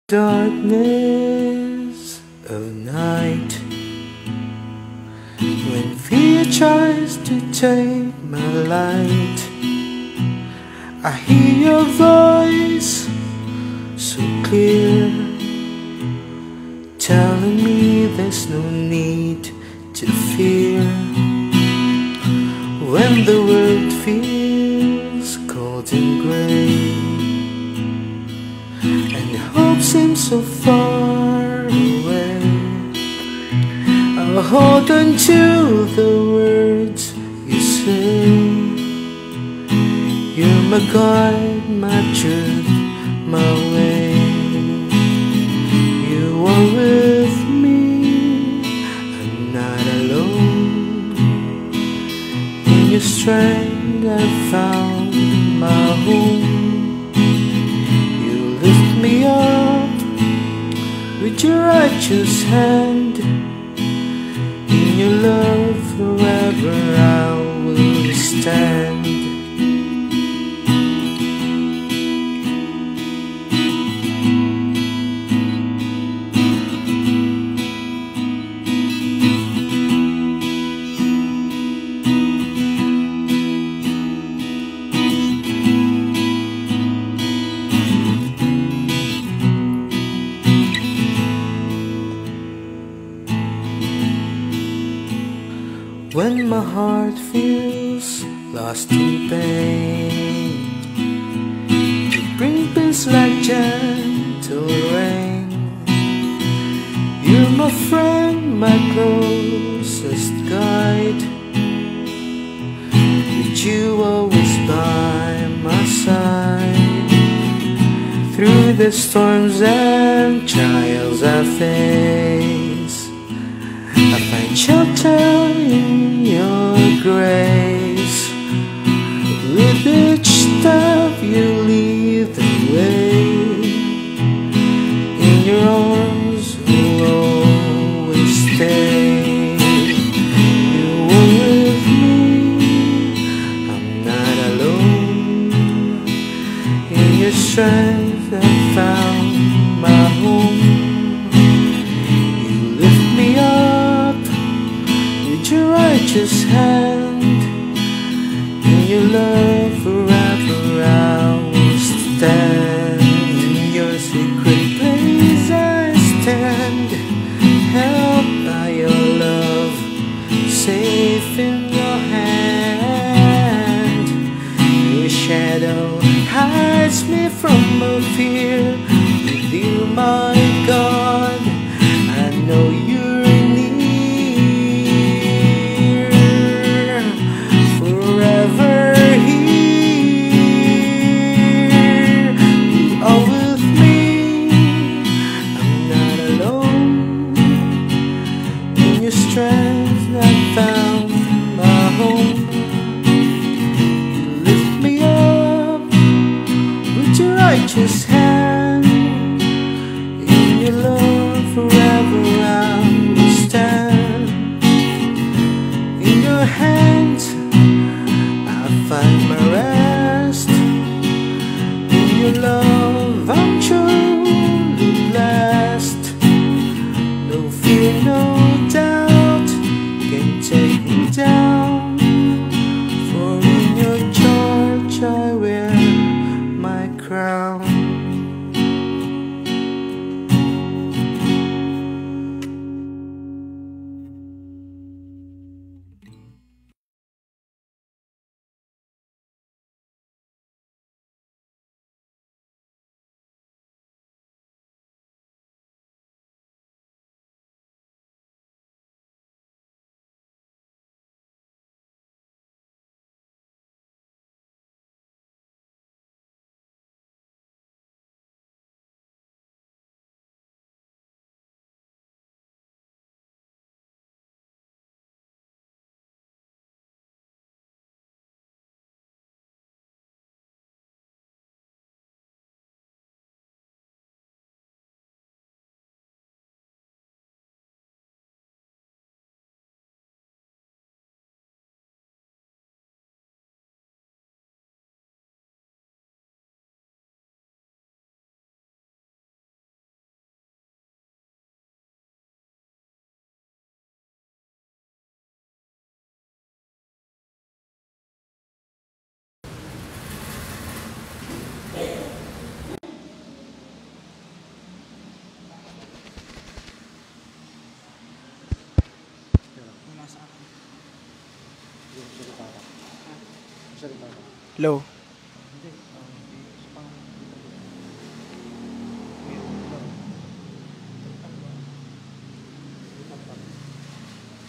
Darkness of night, when fear tries to take my light, I hear your voice so clear, telling me there's no need to fear. When the world feels cold and grey and hope seems so far away, I'll hold on to the words you say. You're my guide, my truth, my way. You are with me, I'm not alone. In your strength I found my home. Lift me up with your righteous hand. In your love forever I will stand. When my heart feels lost in pain, you bring peace like gentle rain. You're my friend, my closest guide. With you always by my side. Through the storms and trials I face, I find shelter in your grace. With each step you lead the way. In your arms will always stay. You are with me, I'm not alone. In your strength I found my home. Low.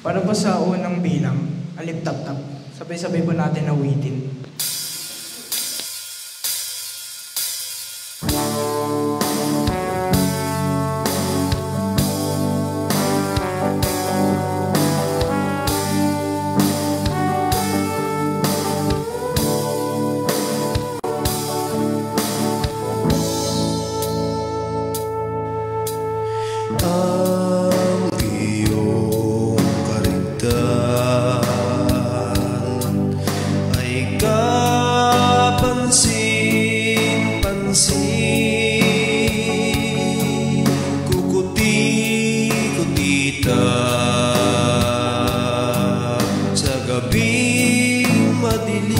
Para po sa unang bilang, alip-tap-tap. Sabay-sabay po natin awitin. Ang iyong karigtan ay kapansin-pansin, kukuti-kutita sa gabing madilim.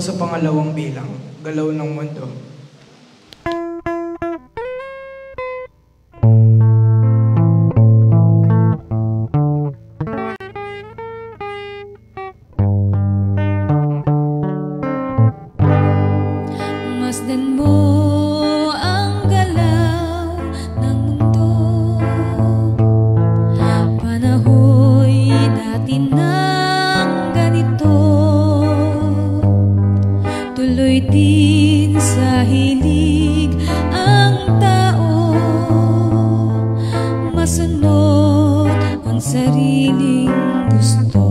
sa pangalawang bilang, Galaw ng Mundo. Masdan mo ang galaw ng mundo, panahoy dati nang ganito, tuloy din sa hilig ang tao, masunod ang sariling gusto.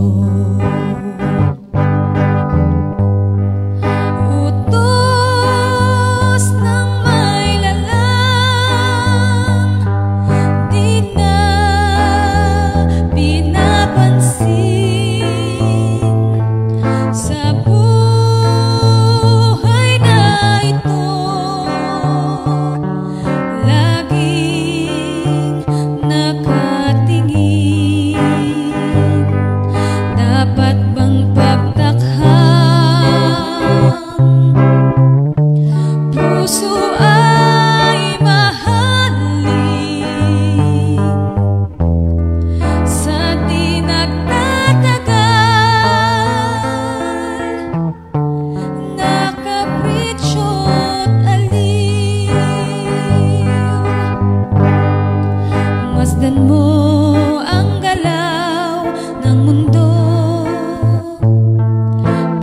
Masdan mo ang galaw ng mundo,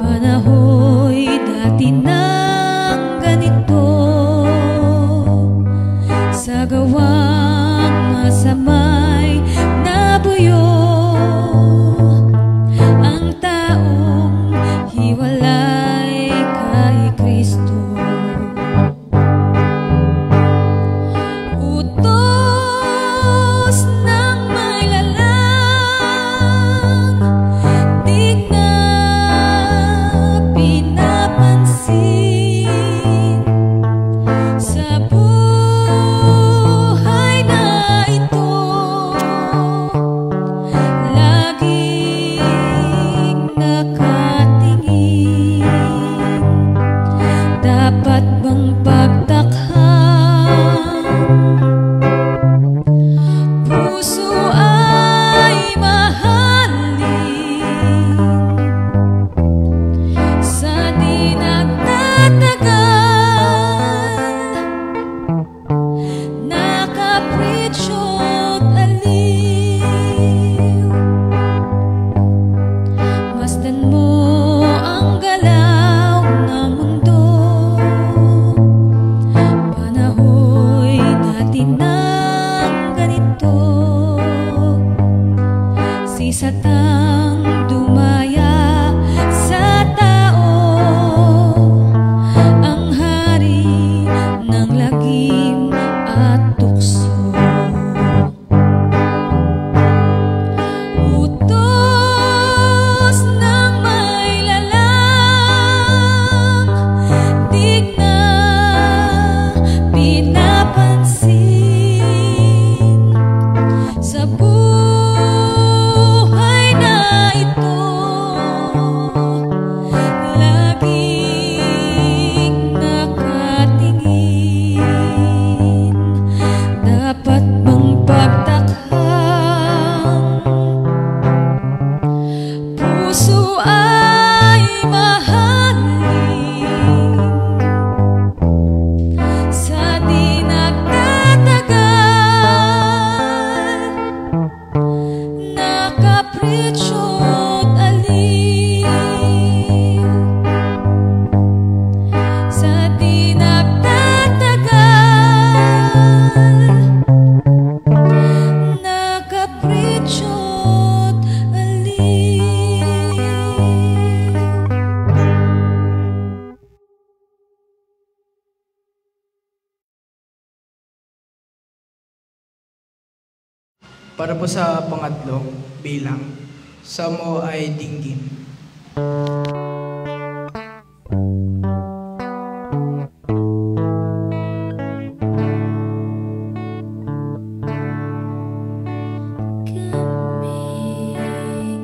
panahoy dati nang ganito, sa gawang masamay nabuyo ang taong hiwalay kay Kristo. Dapat bang pagtakhan? Puso ay mahalin sa di nagtatagal, nakapritsyo't aliw. Masdan mo ang galaw ng mundo, panahoy dati nang ganito, si Satang dumaya sa tao, ang hari ng lagim at tukso. Utos ng may lalang, di na pinapansin sa buhay na ito, laging nakatingin. Dapat bang pagtakhan? Puso ay mahalin sa di nagtatagal, nakapritsyo't aliw. Sa di nagtatagal, nakapritsyo't aliw. Para po sa pangatlo bilang, Sa Mo Ay Dinggin. Kami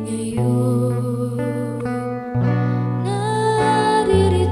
ngayon naririnig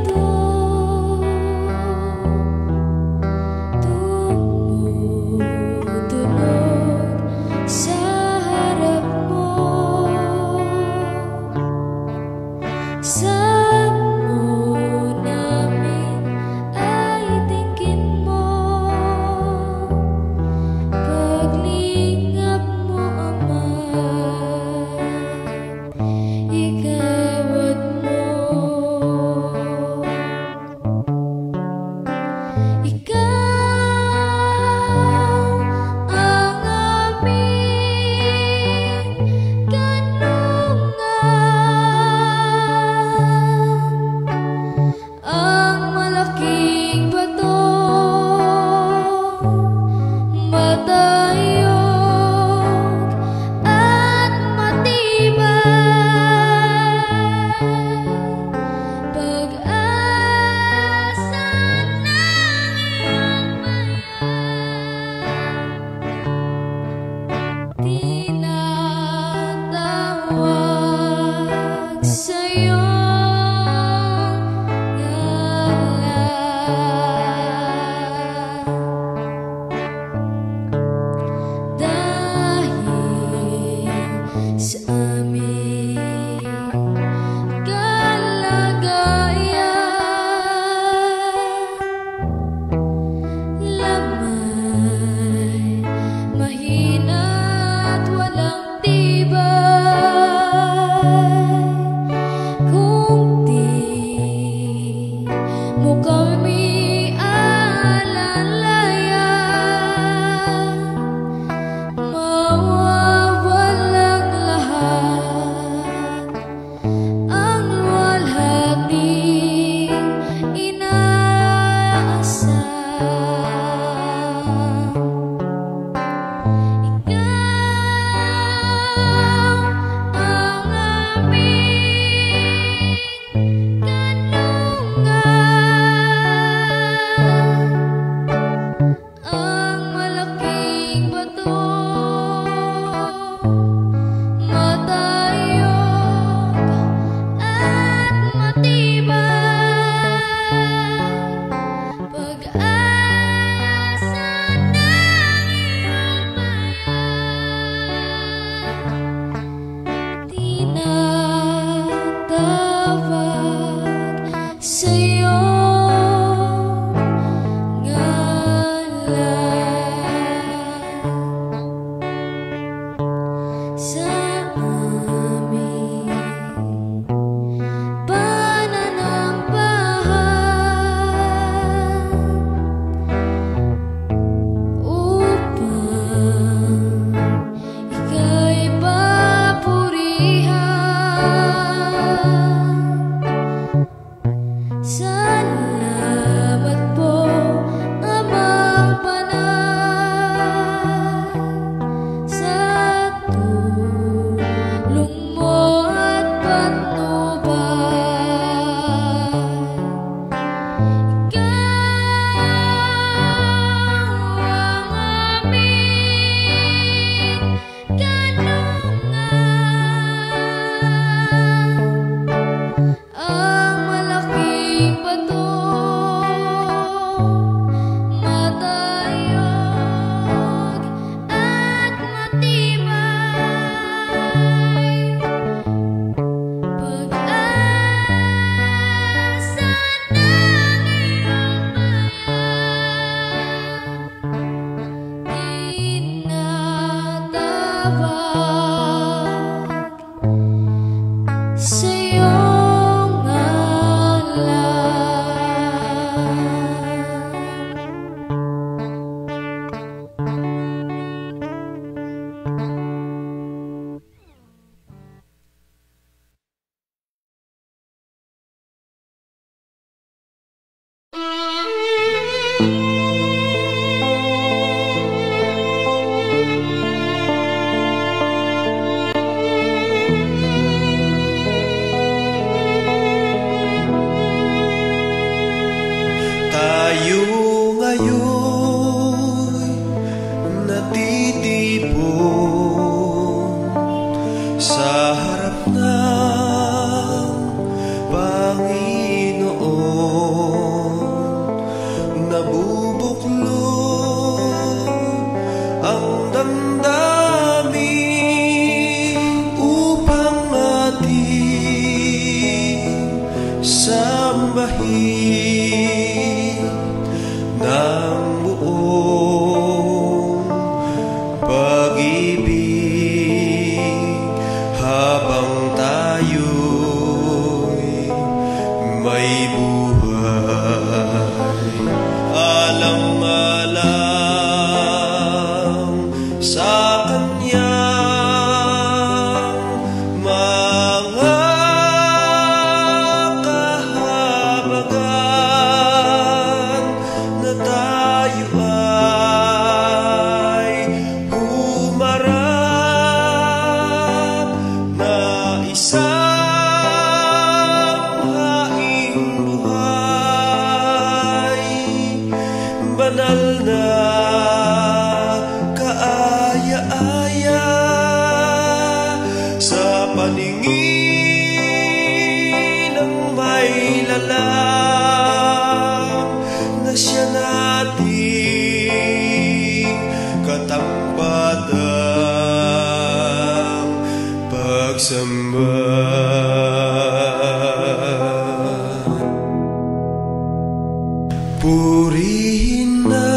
Purihin na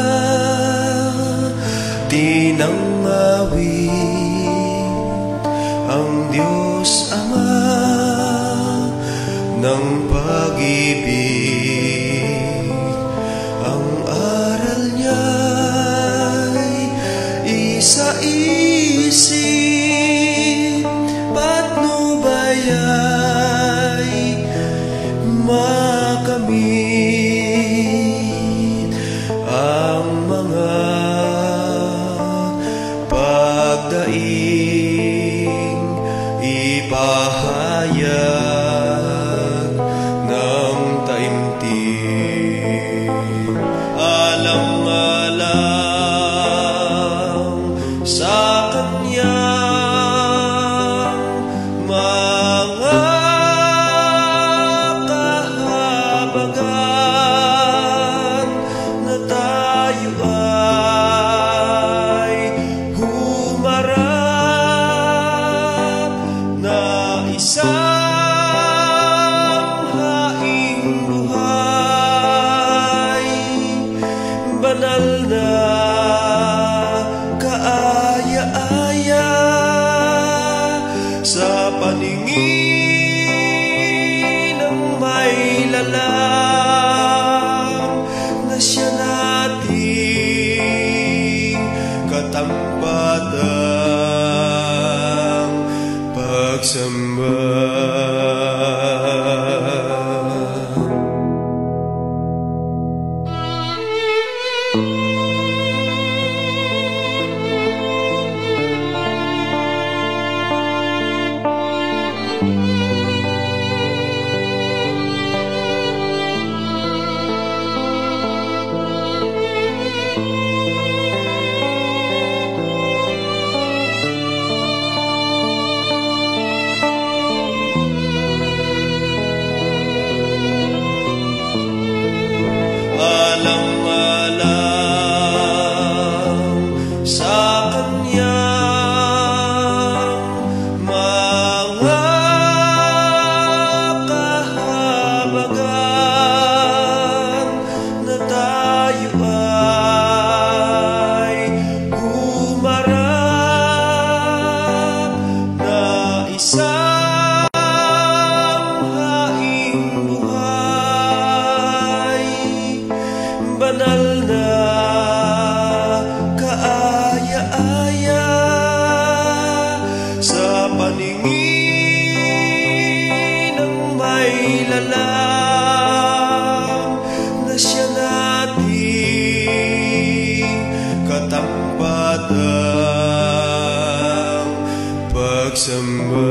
tinangawin ang Diyos Ama ng pag-ibig. Ang aral niya'y isa-isip, patnubayay makamit alam-alam sa kanyang mga kahabagan na tayo ay humarap na isang haing buhay, banal na kaaya-aya sa paningin ng may lalang na siya nating katampatang pagsamba.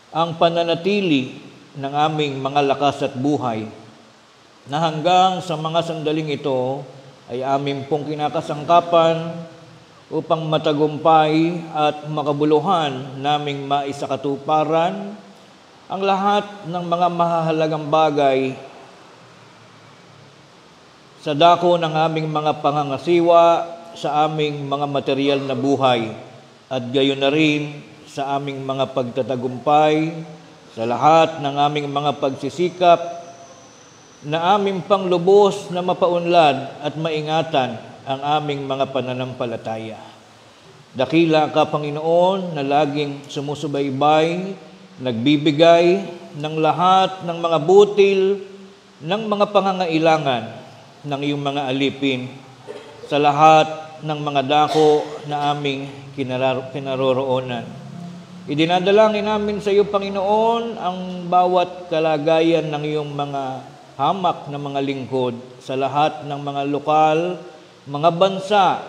Ang pananatili ng aming mga lakas at buhay na hanggang sa mga sandaling ito ay aming pong kinakasangkapan upang matagumpay at makabuluhan naming maisakatuparan ang lahat ng mga mahahalagang bagay sa dako ng aming mga pangangasiwa sa aming mga material na buhay at gayon na rin sa aming mga pagtatagumpay, sa lahat ng aming mga pagsisikap, na aming panglubos na mapaunlad at maingatan ang aming mga pananampalataya. Dakila ka, Panginoon, na laging sumusubaybay, nagbibigay ng lahat ng mga butil, ng mga pangangailangan ng iyong mga alipin sa lahat ng mga dako na aming kinaroroonan. Idinadalangin namin sa iyo, Panginoon, ang bawat kalagayan ng iyong mga hamak na mga lingkod sa lahat ng mga lokal, mga bansa,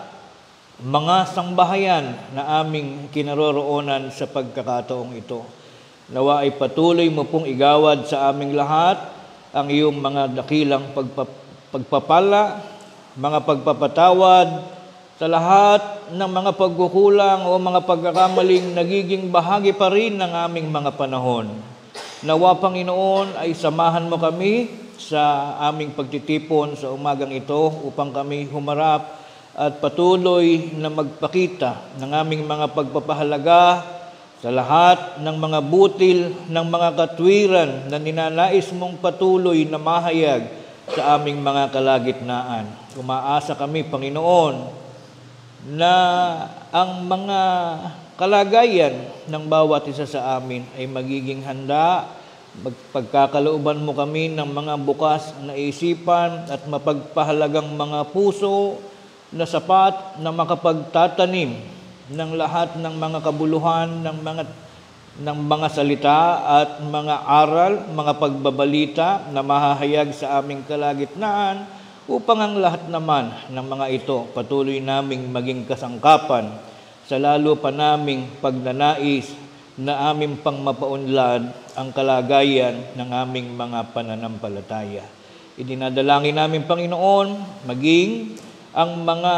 mga sangbahayan na aming kinaroroonan sa pagkakataong ito. Nawa ay patuloy mo pong igawad sa aming lahat ang iyong mga dakilang pagpapala, mga pagpapatawad, sa lahat ng mga pagkukulang o mga pagkakamaling nagiging bahagi pa rin ng aming mga panahon. Nawa, Panginoon, ay samahan mo kami sa aming pagtitipon sa umagang ito upang kami humarap at patuloy na magpakita ng aming mga pagpapahalaga sa lahat ng mga butil ng mga katwiran na ninanais mong patuloy na mahayag sa aming mga kalagitnaan. Umaasa kami, Panginoon, na ang mga kalagayan ng bawat isa sa amin ay magiging handa, pagkakalooban mo kami ng mga bukas na isipan at mapagpahalagang mga puso na sapat na makapagtatanim ng lahat ng mga kabuluhan ng mga salita at mga aral, mga pagbabalita na mahahayag sa aming kalagitnaan upang ang lahat naman ng mga ito patuloy naming maging kasangkapan sa lalo pa naming pagnanais na aming pang mapaunlad ang kalagayan ng aming mga pananampalataya. Idinadalangin namin, Panginoon, maging ang mga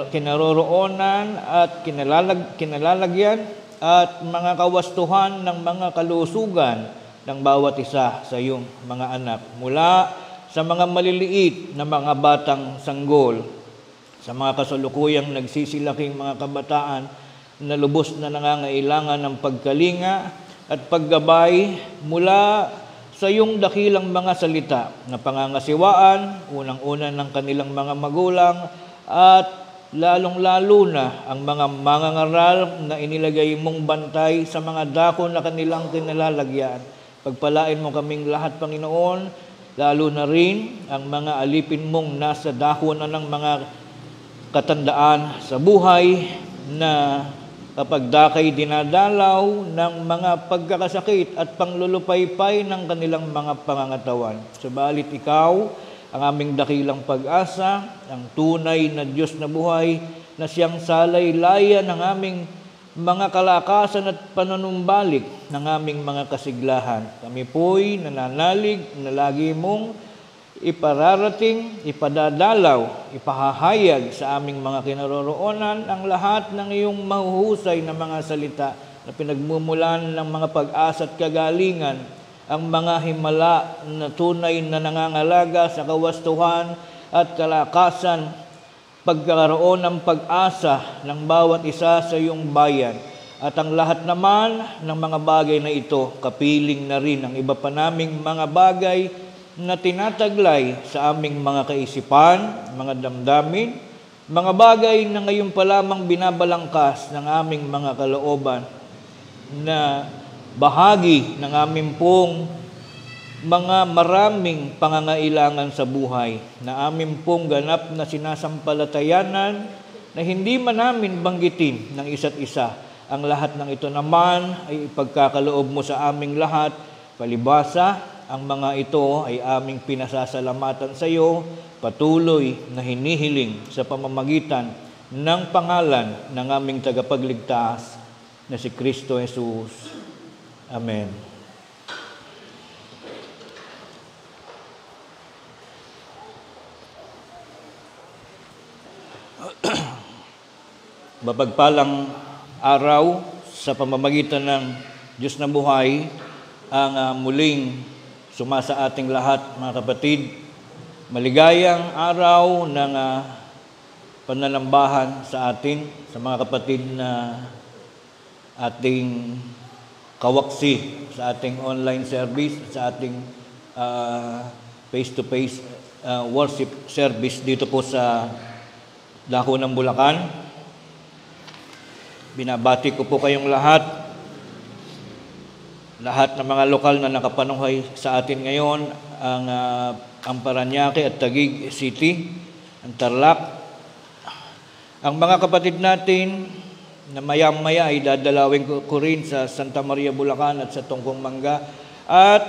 kinaroroonan at kinalalagyan at mga kawastuhan ng mga kalusugan ng bawat isa sa iyong mga anak, mula sa mga maliliit na mga batang sanggol, sa mga kasalukuyang nagsisilaking mga kabataan na lubos na nangangailangan ng pagkalinga at paggabay mula sa iyong dakilang mga salita na pangangasiwaan, unang-una ng kanilang mga magulang at lalong-lalo na ang mga mangangaral na inilagay mong bantay sa mga dako na kanilang kinalalagyan. Pagpalain mo kaming lahat, Panginoon, lalo na rin ang mga alipin mong nasa dako na ng mga katandaan sa buhay na kapag dakay dinadalaw ng mga pagkakasakit at panglulupaypay ng kanilang mga pangangatawan. Subalit ikaw, ang aming dakilang pag-asa, ang tunay na Diyos na buhay, na siyang salaylayan ng aming mga kalakasan at panunumbalik ng aming mga kasiglahan. Kami po'y nananalig na lagi mong ipararating, ipadadalaw, ipahahayag sa aming mga kinaroroonan ang lahat ng iyong mahuhusay na mga salita na pinagmumulan ng mga pag-asa at kagalingan, ang mga himala na tunay na nangangalaga sa kawastuhan at kalakasan, pagkakaroon ng pag-asa ng bawat isa sa iyong bayan. At ang lahat naman ng mga bagay na ito, kapiling na rin ang iba pa naming mga bagay na tinataglay sa aming mga kaisipan, mga damdamin, mga bagay na ngayon pa lamang binabalangkas ng aming mga kalooban na bahagi ng aming pong mga maraming pangangailangan sa buhay na aming pong ganap na sinasampalatayanan na hindi man namin banggitin ng isa't isa. Ang lahat ng ito naman ay ipagkakaloob mo sa aming lahat. Palibasa, ang mga ito ay aming pinasasalamatan sa iyo, patuloy na hinihiling sa pamamagitan ng pangalan ng aming tagapagligtas na si Kristo Jesus. Amen. Mapagpalang araw sa pamamagitan ng Diyos na buhay ang muling sumasa ating lahat, mga kapatid. Maligayang araw ng pananambahan sa atin, sa mga kapatid na ating kawaksi sa ating online service, sa ating face-to-face worship service dito po sa Dako ng Bulacan. Binabati ko po kayong lahat ng mga lokal na nakapanuhay sa atin ngayon, ang Parañaque at Taguig City, ang Tarlac. Ang mga kapatid natin na maya-maya ay dadalawin ko rin sa Santa Maria, Bulacan at sa Tungkong Mangga, at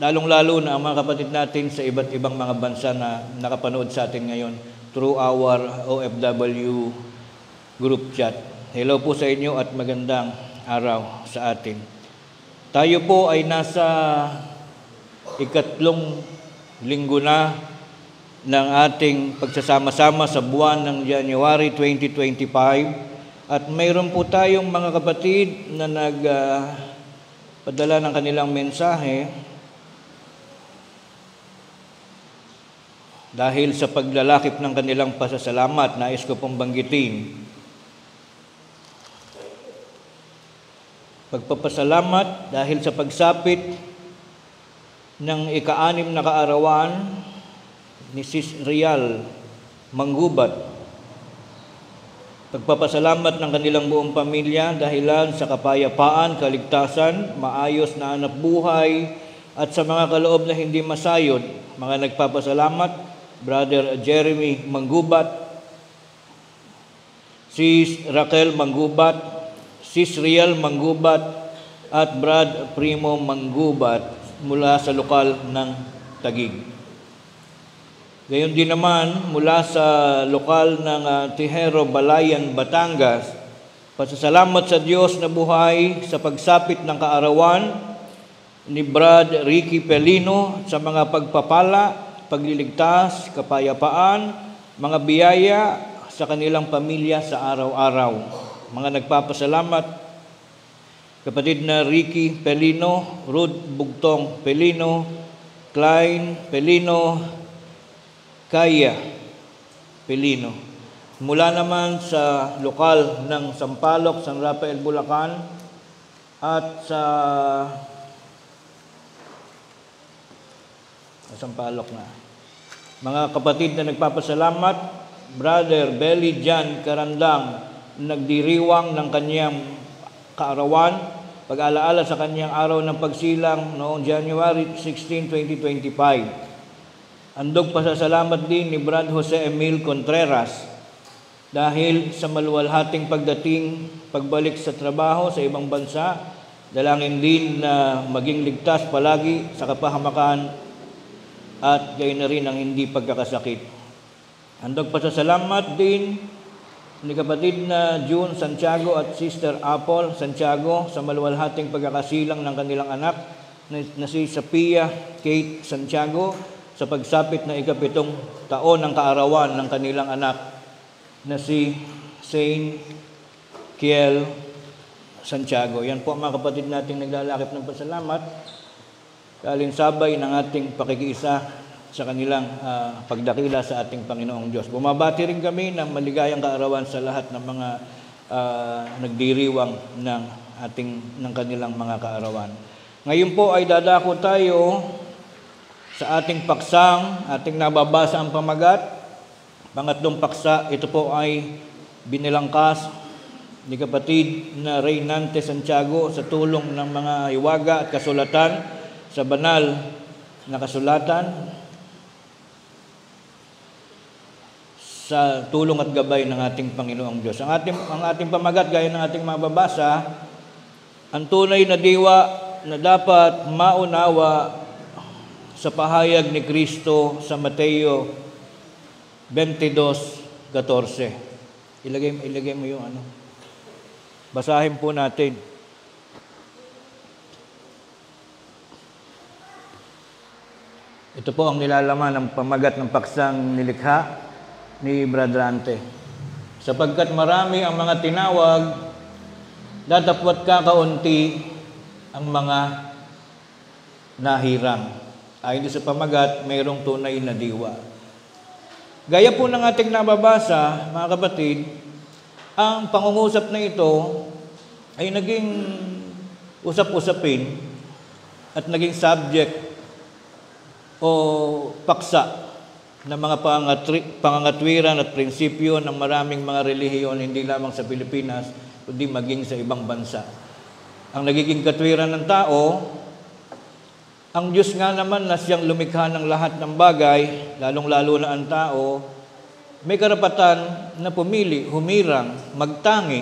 lalong-lalo na ang mga kapatid natin sa iba't ibang mga bansa na nakapanood sa atin ngayon through our OFW group chat. Hello po sa inyo at magandang araw sa atin. Tayo po ay nasa ikatlong linggo na ng ating pagsasama-sama sa buwan ng January 2025 at mayroon po tayong mga kapatid na nagpadala ng kanilang mensahe dahil sa paglalakip ng kanilang pasasalamat. Nais ko pong banggitin. Pagpapasalamat dahil sa pagsapit ng ika-6 na kaarawan ni Sis Rial Manggubat. Pagpapasalamat ng kanilang buong pamilya dahilan sa kapayapaan, kaligtasan, maayos na hanapbuhay at sa mga kaloob na hindi masayod. Mga nagpapasalamat, Brother Jeremy Manggubat, Sis Raquel Manggubat, Sis Riel Manggubat, at Brad Primo Manggubat mula sa lokal ng Taguig. Gayon din naman mula sa lokal ng Tijero, Balayan, Batangas, pasasalamat sa Diyos na buhay sa pagsapit ng kaarawan ni Brad Ricky Pelino sa mga pagpapala, pagliligtas, kapayapaan, mga biyaya sa kanilang pamilya sa araw-araw. Mga nagpapasalamat, kapatid na Ricky Pelino, Ruth Bugtong Pelino, Klein Pelino, Kaya Pelino. Mula naman sa lokal ng Sampaloc, San Rafael, Bulacan, at sa Sampaloc na. Mga kapatid na nagpapasalamat, Brother Belly Jan Karandang, nagdiriwang ng kanyang kaarawan, pag-alaala sa kanyang araw ng pagsilang noong January 16, 2025. Andog pasasalamat din ni Brad Jose Emil Contreras dahil sa maluwalhating pagbalik sa trabaho sa ibang bansa. Dalangin din na maging ligtas palagi sa kapahamakan at gayon na rin ang hindi pagkakasakit. Andog pasasalamat din ni kapatid na June Santiago at Sister Apple Santiago sa maluwalhating pagkakasilang ng kanilang anak na si Sophia Kate Santiago sa pagsapit na ika-7 taon ng kaarawan ng kanilang anak na si Saint Kiel Santiago. Yan po mga kapatid nating naglalakip ng pasalamat, kalinsabay ng ating pakikiisa sa kanilang pagdakila sa ating Panginoong Diyos. Bumabati rin kami ng maligayang kaarawan sa lahat ng mga nagdiriwang ng kanilang mga kaarawan. Ngayon po ay dadako tayo sa ating paksang, ating nababasa ang pamagat. Pangatlong paksa, ito po ay binilangkas ni kapatid na Reynante Santiago sa tulong ng mga hiwaga at kasulatan sa banal na kasulatan, sa tulong at gabay ng ating Panginoong Diyos. Ang ating pamagat, gaya ng ating mababasa, ang tunay na diwa na dapat maunawa sa pahayag ni Kristo sa Mateo 22:14. Ilagay mo yung ano. Basahin po natin. Ito po ang nilalaman ng pamagat ng paksang nilikha ni Bradrante. Sapagkat marami ang mga tinawag, datapwat kakaunti ang mga nahirang. Ayon sa pamagat, mayroong tunay na diwa. Gaya po ng ating nababasa, mga kapatid, ang pangungusap na ito ay naging usap-usapin at naging subject o paksa ng mga pangangatwiran at prinsipyo ng maraming mga relihiyon, hindi lamang sa Pilipinas, kundi maging sa ibang bansa. Ang nagiging katwiran ng tao, ang Diyos nga naman na siyang lumikha ng lahat ng bagay, lalong-lalo na ang tao, may karapatan na pumili, humirang, magtangi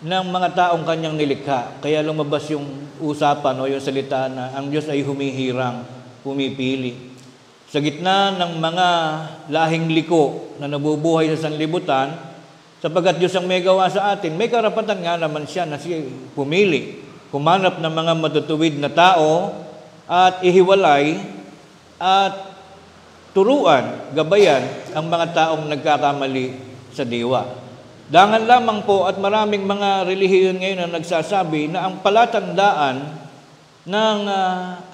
ng mga taong kanyang nilikha. Kaya lumabas yung usapan o yung salita na ang Diyos ay humihirang, pumipili. Sa gitna ng mga lahing liko na nabubuhay sa sanlibutan, sapagkat Diyos ang may gawa sa atin, may karapatan nga naman siya na siya pumili, humanap ng mga matutuwid na tao at ihiwalay at turuan, gabayan ang mga taong nagkakamali sa diwa. Dangan lamang po at maraming mga relihiyon ngayon na nagsasabi na ang palatandaan ng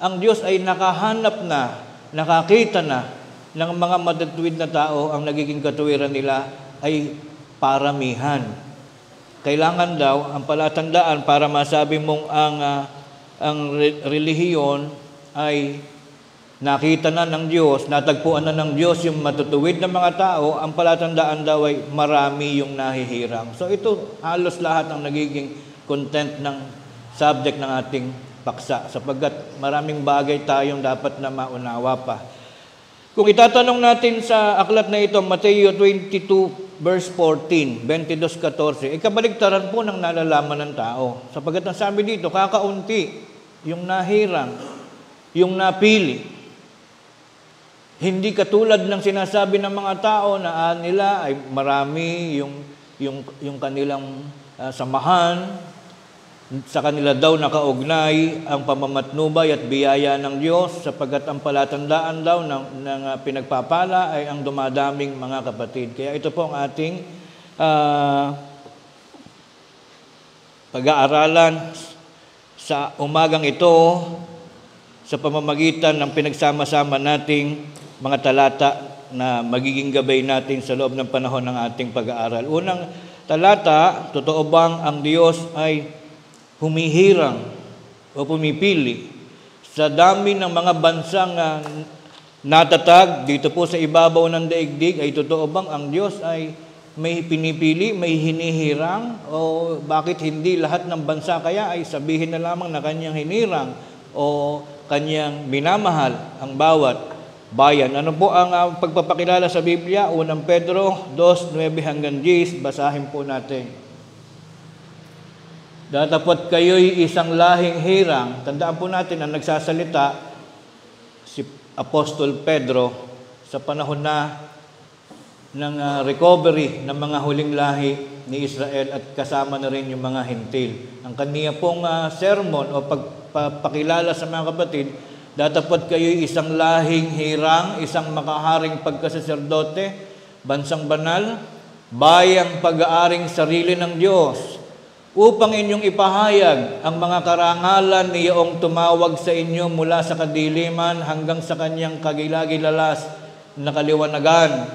ang Diyos ay nakahanap na, nakakita na ng mga matutuwid na tao, ang nagiging katuwiran nila ay paramihan. Kailangan daw ang palatandaan para masabi mong ang relihiyon ay nakita na ng Diyos, natagpuan na ng Diyos yung matutuwid na mga tao, ang palatandaan daw ay marami yung nahihirang. So ito halos lahat ang nagiging content ng subject ng ating paksa, sapagkat maraming bagay tayong dapat na maunawa pa. Kung itatanong natin sa aklat na ito, Mateo 22 verse 14, 22:14, kabaligtaran po ng nalalaman ng tao. Sapagkat ang sabi dito, kakaunti yung nahirang, yung napili. Hindi katulad ng sinasabi ng mga tao na nila ay marami yung kanilang samahan. Sa kanila daw nakaugnay ang pamamatnubay at biyaya ng Diyos, sapagkat ang palatandaan daw ng pinagpapala ay ang dumadaming mga kapatid. Kaya ito po ang ating pag-aaralan sa umagang ito sa pamamagitan ng pinagsama-sama nating mga talata na magiging gabay natin sa loob ng panahon ng ating pag-aaral. Unang talata, totoo bang ang Diyos ay humihirang o pumipili sa dami ng mga bansang natatag dito po sa ibabaw ng daigdig? Ay totoo bang ang Diyos ay may pinipili, may hinihirang? O bakit hindi lahat ng bansa kaya ay sabihin na lamang na kanyang hinirang o kanyang minamahal ang bawat bayan? Ano po ang pagpapakilala sa Biblia? Unang Pedro 2:9-10, basahin po natin. Datapot kayo'y isang lahing hirang. Tandaan po natin na nagsasalita si Apostol Pedro sa panahon ng recovery ng mga huling lahi ni Israel at kasama na rin yung mga Hintil. Ang kaniya pong sermon o pagpapakilala sa mga kapatid, datapot kayo'y isang lahing hirang, isang makaharing pagkasaserdote, bansang banal, bayang pag-aaring sarili ng Diyos, upang inyong ipahayag ang mga karangalan niyong tumawag sa inyo mula sa kadiliman hanggang sa kanyang kagilagilalas na kaliwanagan,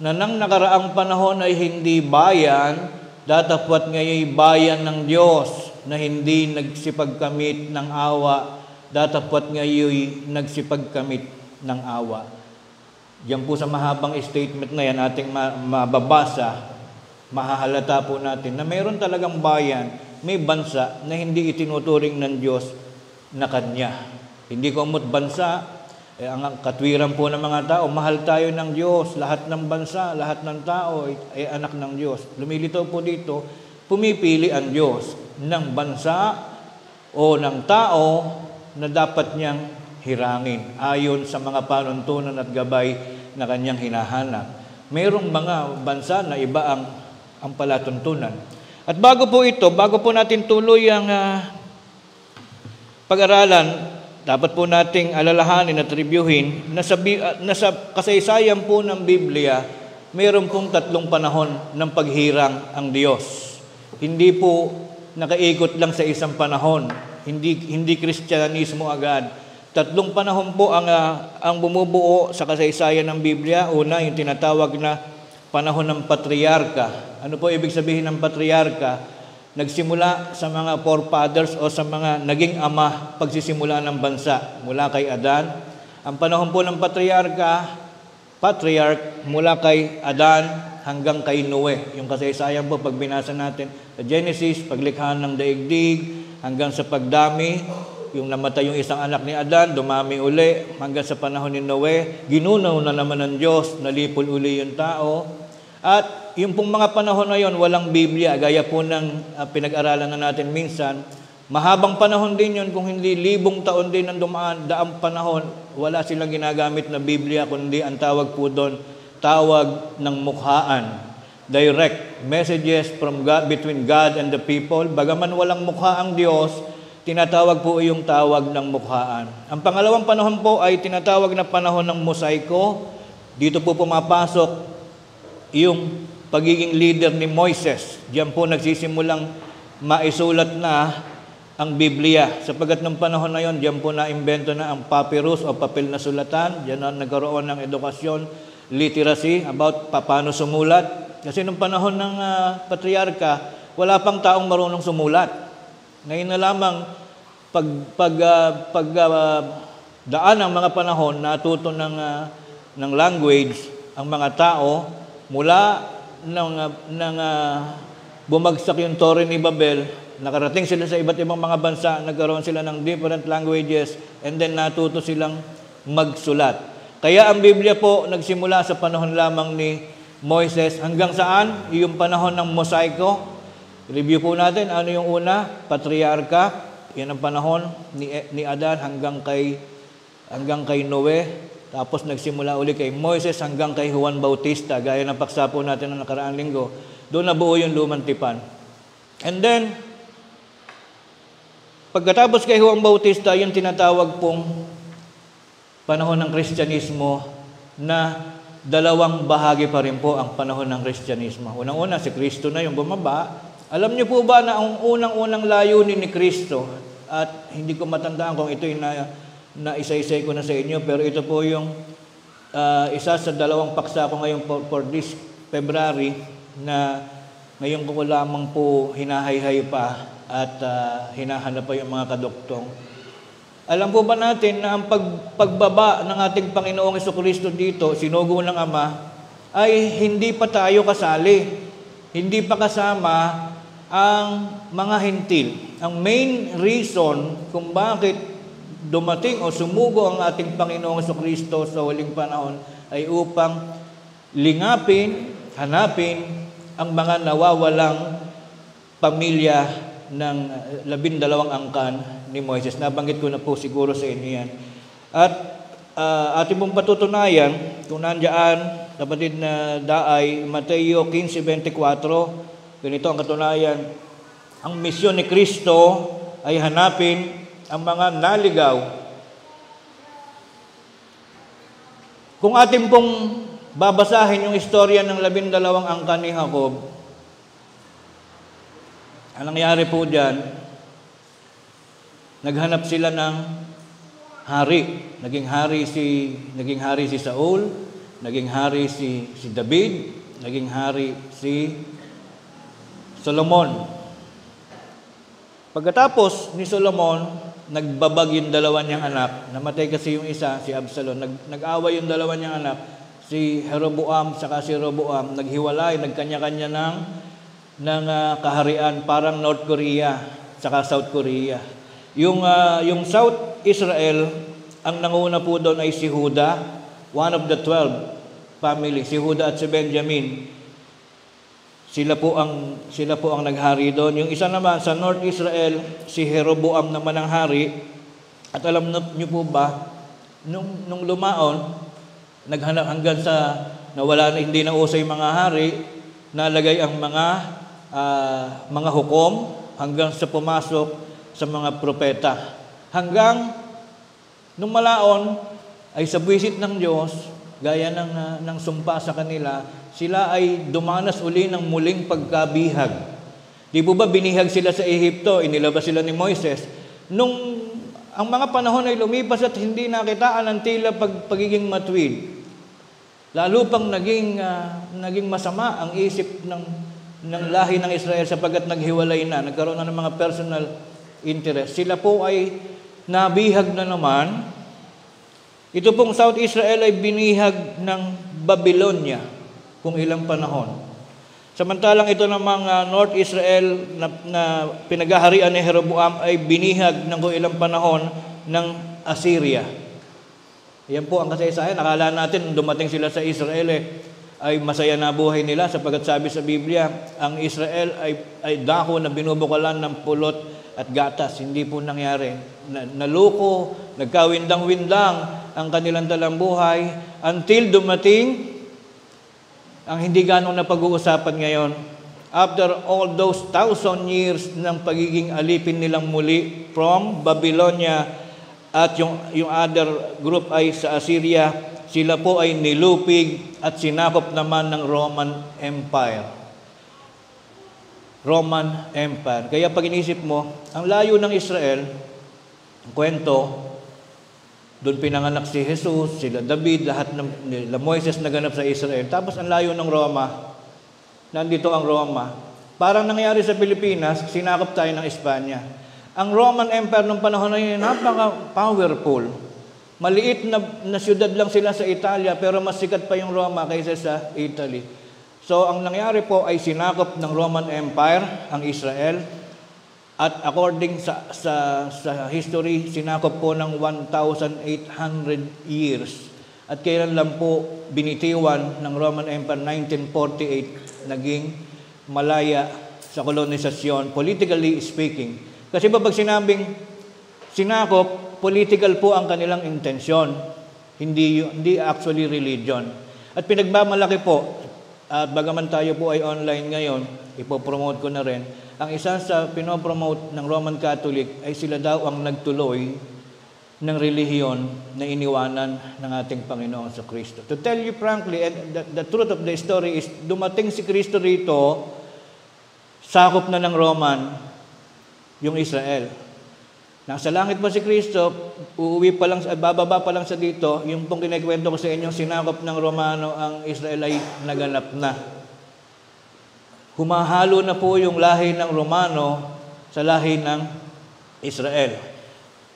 na nang nakaraang panahon ay hindi bayan, datapwat ngayon bayan ng Diyos, na hindi nagsipagkamit ng awa, datapwat ngayon nagsipagkamit ng awa. Diyan po sa mahabang statement na yan ating mababasa, mahahalata po natin na mayroon talagang bayan, may bansa na hindi itinuturing ng Diyos na kanya. Hindi ko umot bansa, ang katwiran po ng mga tao, mahal tayo ng Diyos, lahat ng bansa, lahat ng tao ay anak ng Diyos. Lumilitaw po dito, pumipili ang Diyos ng bansa o ng tao na dapat niyang hirangin ayon sa mga panuntunan at gabay na kanyang hinahanap. Mayroong mga bansa na iba ang palatuntunan. At bago po natin tuloy ang pag-aralan, dapat po nating alalahanin at reviewin na sa kasaysayan po ng Biblia, mayroon pong 3 panahon ng paghirang ang Diyos. Hindi po nakaikot lang sa isang panahon, hindi Kristyanismo agad. 3 panahon po ang bumubuo sa kasaysayan ng Biblia. Una, yung tinatawag na panahon ng patriarka. Ano po ibig sabihin ng patriarka? Nagsimula sa mga forefathers o sa mga naging ama pagsisimula ng bansa mula kay Adan. Ang panahon po ng patriarch mula kay Adan hanggang kay Noe. Yung kasaysayan po pag binasa natin sa Genesis, paglikha ng daigdig hanggang sa pagdami, yung namatay yung isang anak ni Adan, dumami uli hanggang sa panahon ni Noe, ginunaw na naman ng Diyos, nalipol uli yung tao. At yung pong mga panahon na yon, walang Biblia, gaya po ng pinag-aralan na natin minsan. Mahabang panahon din yun, kung hindi 1,000 taon din ang daang panahon, wala silang ginagamit na Biblia, kundi ang tawag po doon, tawag ng mukhaan. Direct messages from God, between God and the people. Bagaman walang mukha ang Diyos, tinatawag po yung tawag ng mukhaan. Ang pangalawang panahon po ay tinatawag na panahon ng mosaiko. Dito po pumapasok yung pagiging leader ni Moises. Diyan po nagsisimulang maisulat na ang Biblia. Sapagat ng panahon na yon, diyan po na-imbento na ang papyrus o papel na sulatan. Diyan na nagkaroon ng edukasyon, literacy about paano sumulat. Kasi nung panahon ng patriarka, wala pang taong marunong sumulat. Ngayon na lamang daan ng mga panahon, natuto ng language ang mga tao mula nang bumagsak yung Torre ni Babel, nakarating sila sa iba't ibang mga bansa, nagkaroon sila ng different languages, and then natuto silang magsulat. Kaya ang Biblia po nagsimula sa panahon lamang ni Moises hanggang saan? Yung panahon ng mosaiko. Review po natin, ano yung una? Patriarka. Yan ang panahon ni Adan hanggang kay Noe. Tapos nagsimula uli kay Moises hanggang kay Juan Bautista. Gaya ng paksa po natin ng nakaraang linggo. Doon nabuo yung lumang tipan. And then, pagkatapos kay Juan Bautista, yung tinatawag pong panahon ng Kristyanismo na dalawang bahagi pa rin po ang panahon ng Kristyanismo. Unang-una, si Kristo na yung bumaba. Alam niyo po ba na ang unang-unang layunin ni Kristo, at hindi ko matandaan kung ito'y na isa-isay ko na sa inyo, pero ito po yung isa sa dalawang paksa ko ngayon for this February, na ngayon ko lamang po hinahayhay pa at hinahanap pa yung mga kadoktong. Alam po ba natin na ang pagbaba ng ating Panginoong Jesucristo dito, sinugo ng Ama, ay hindi pa tayo kasali. Hindi pa kasama ang mga hintil. Ang main reason kung bakit dumating o sumugo ang ating Panginoong Jesucristo sa huling panahon ay upang lingapin, hanapin ang mga nawawalang pamilya ng 12 angkan ni Moises. Nabanggit ko na po siguro sa inyo yan. At ating pong patutunayan, kung nandiyan, kapatid na daay, Mateo 15:24, ganito ang katunayan. Ang misyon ni Kristo ay hanapin ang mga naligaw. Kung ating pong babasahin yung istorya ng 12 angkan ni Jacob, ang nangyari po dyan, naghanap sila ng hari. Naging hari si Saul, naging hari si David, naging hari si Solomon. Pagkatapos ni Solomon, nagbabag yung dalawa niyang anak. Namatay kasi yung isa, si Absalom. Nag-away yung dalawa niyang anak, si Jeroboam saka si Roboam. Naghiwalay, nagkanya-kanya ng kaharian, parang North Korea saka South Korea. Yung South Israel, ang nanguna po doon ay si Judah, one of the 12 family, si Judah at si Benjamin. Sila po ang naghari doon. Yung isa naman sa North Israel, si Jeroboam naman ang hari. At alam niyo po ba, nung lumaon, naghanap hanggang sa nawala na, hindi na uso yung mga hari, nalagay ang mga hukom hanggang sa pumasok sa mga propeta. Hanggang nung malaon ay sa buwisit ng Diyos, gaya ng sumpa sa kanila, sila ay dumanas uli ng muling pagkabihag. Di po ba binihag sila sa Ehipto, inilabas sila ni Moises. Nung ang mga panahon ay lumipas at hindi nakitaan ang tila pagiging matuwid, lalo pang naging masama ang isip ng lahi ng Israel sapagkat naghiwalay na, nagkaroon na ng mga personal interest. Sila po ay nabihag na naman. Ito pong South Israel ay binihag ng Babylonia kung ilang panahon. Samantalang ito namang North Israel na pinagaharian ni Jeroboam ay binihag ng kung ilang panahon ng Assyria. Yan po ang kasaysayan. Akala natin dumating sila sa Israel ay masaya na buhay nila sapagkat sabi sa Biblia, ang Israel ay dako na binubukalan ng pulot at gatas. Hindi po nangyari. Naluko, nagkawindang-windang ang kanilang talambuhay until dumating ang hindi ganong napag-uusapan ngayon. After all those 1,000 years ng pagiging alipin nilang muli from Babylonia at yung other group ay sa Assyria, sila po ay nilupig at sinakop naman ng Roman Empire. Roman Empire. Kaya pag inisip mo, ang layo ng Israel, ang kwento, doon pinanganak si Jesus, sila David, lahat ng Moises naganap sa Israel. Tapos ang layo ng Roma, nandito ang Roma. Parang nangyari sa Pilipinas, sinakop tayo ng Espanya. Ang Roman Empire nung panahon na yun, napaka-powerful. Maliit na syudad lang sila sa Italia, pero mas sikat pa yung Roma kaysa sa Italy. So, ang nangyari po ay sinakop ng Roman Empire ang Israel. At according sa history, sinakop po ng 1,800 years At kailan lang po binitiwan ng Roman Empire, 1948, naging malaya sa kolonisasyon, politically speaking. Kasi pag sinabing sinakop, political po ang kanilang intensyon, hindi actually religion. At pinagmamalaki po, at bagaman tayo po ay online ngayon, ipopromote ko na rin, ang isa sa pinopromote ng Roman Catholic ay sila daw ang nagtuloy ng relihiyon na iniwanan ng ating Panginoon sa Kristo. To tell you frankly, and the truth of the story is, dumating si Kristo rito, sakop na ng Roman yung Israel. Nasa langit pa si Kristo, bababa pa lang sa dito, yung pong kinikwento ko sa inyo, sinakop ng Romano ang Israel ay naganap na. Humahalo na po yung lahi ng Romano sa lahi ng Israel.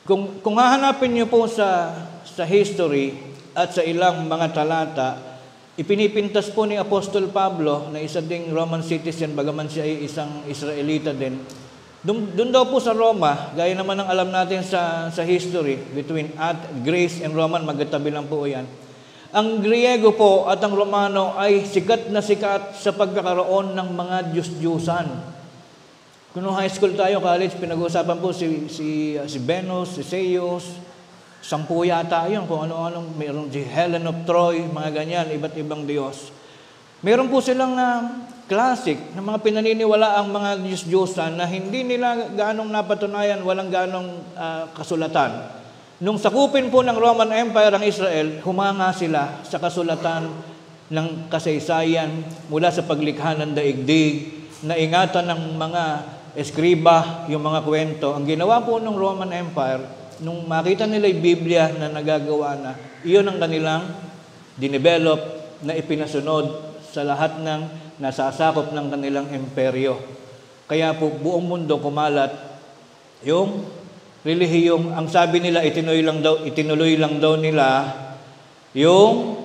Kung hahanapin niyo po sa history at sa ilang mga talata, ipinipintas po ni Apostol Pablo na isa ding Roman citizen, bagaman siya ay isang Israelita din. Doon daw po sa Roma, gaya naman ng alam natin sa history, between Greece and Roman, magkatabi lang po yan. Ang Griego po at ang Romano ay sikat na sikat sa pagkakaroon ng mga Diyos-Diyusan. Kung high school tayo, college, pinag-uusapan po si Venus, si Zeus, 10 yata yun, kung ano-anong, mayroon si Helen of Troy, mga ganyan, iba't ibang Diyos. Meron po silang classic na mga pinaniniwala ang mga Diyos-Diyosan na hindi nila ganong napatunayan, walang ganong kasulatan. Nung sakupin po ng Roman Empire ang Israel, humanga sila sa kasulatan ng kasaysayan mula sa paglikha ng daigdig, na ingatan ng mga eskriba yung mga kwento. Ang ginawa po ng Roman Empire, nung makita nila yung Biblia na nagagawa na, iyon ang kanilang dinevelop na ipinasunod sa lahat ng nasasakop ng kanilang imperyo. Kaya po buong mundo kumalat yung relihiyong, ang sabi nila itinuloy lang daw nila yung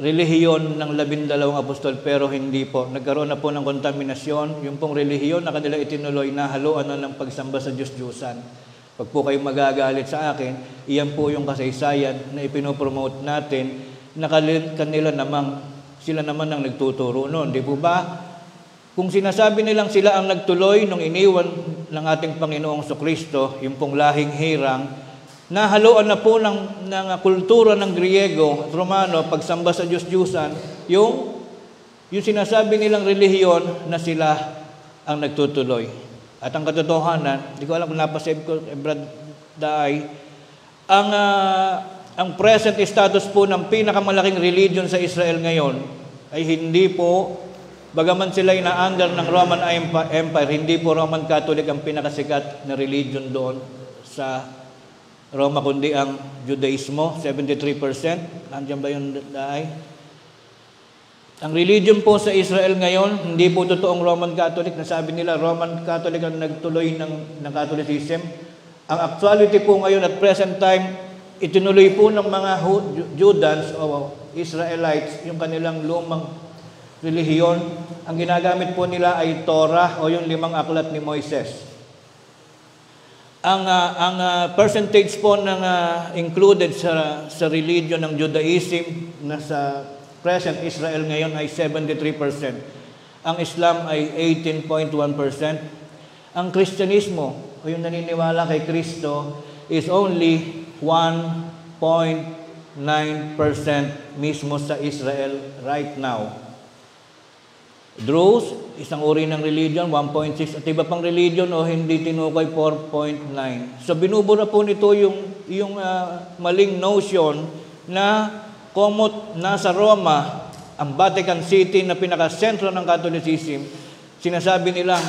relihiyon ng 12 apostol, pero hindi po. Nagkaroon na po ng kontaminasyon. Yung pong relihiyon na kanila itinuloy, nahaluan na ng pagsamba sa Diyos-Diyusan. Pag po kayo magagalit sa akin, iyan po yung kasaysayan na ipinopromote natin, na sila naman ang nagtuturo noon. Di po ba? Kung sinasabi nilang sila ang nagtuloy nung iniwan ng ating Panginoong Kristo, yung pong lahing hirang, nahaluan na po ng kultura ng Griego at Romano, pagsamba sa Diyos-Diyusan, yung sinasabi nilang relihiyon na sila ang nagtutuloy. At ang katotohanan, hindi ko alam kung napasave ko, Brad Daay, ang present status po ng pinakamalaking religion sa Israel ngayon ay hindi po, bagaman sila ina-under ng Roman Empire, hindi po Roman Catholic ang pinakasikat na religion doon sa Roma, kundi ang Judaismo, 73%. Nandiyan ba yung daay? Ang religion po sa Israel ngayon, hindi po totoong Roman Catholic. Nasabi nila, Roman Catholic ang nagtuloy ng Catholicism. Ang actuality po ngayon at present time, itinuloy po ng mga Judans o Israelites yung kanilang lumang relihiyon. Ang ginagamit po nila ay Torah o yung 5 aklat ni Moises. Ang percentage po ng included sa religion ng Judaism na sa present Israel ngayon ay 73%. Ang Islam ay 18.1%. Ang Kristyanismo o yung naniniwala kay Kristo is only 1.9% mismo sa Israel right now. Druze, isang uri ng religion, 1.6, at iba pang religion o hindi tinukay, 4.9. So binubura po nito yung maling notion na komot nasa Roma, ang Vatican City na pinakasentro ng Catholicism, sinasabi nilang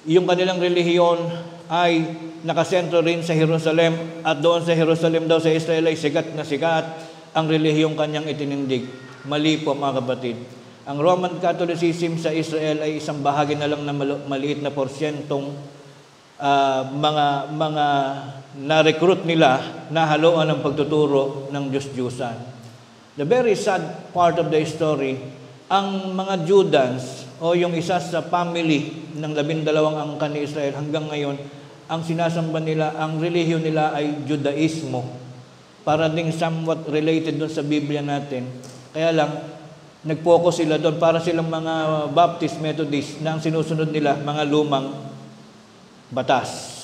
yung kanilang relihiyon ay nakasentro rin sa Jerusalem, at doon sa Jerusalem daw sa Israel ay sikat na sikat ang relihiyong kanyang itinindig. Mali po mga kapatid. Ang Roman Catholicism sa Israel ay isang bahagi na lang na maliit na porsyentong mga na-recruit nila na haluan ng pagtuturo ng Diyos-Diyusan. The very sad part of the story, ang mga Judans o yung isa sa family ng 12 angkan ni Israel hanggang ngayon, ang sinasamba nila, ang relihiyon nila ay Judaismo. para ding somewhat related doon sa Biblia natin. Kaya lang, nag-focus sila doon para silang mga Baptist, Methodist na ang sinusunod nila, mga lumang batas.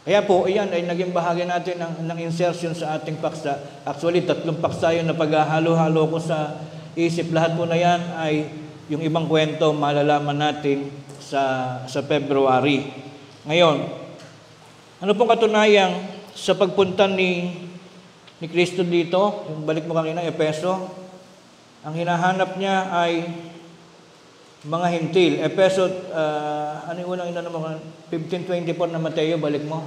Kaya po, iyan ay naging bahagi natin ng insertion sa ating paksa. Actually, 3 paksa yun na paghahalo-halo ko sa isip. Lahat po na yan ay yung ibang kwento malalaman natin sa February. Ngayon, ano pong katunayan sa pagpunta ni Kristo dito? Yung balik mo kanina, Efeso. Ang hinahanap niya ay mga hintil. Efeso, ano yung unang ina naman? 15:24 na Mateo, balik mo.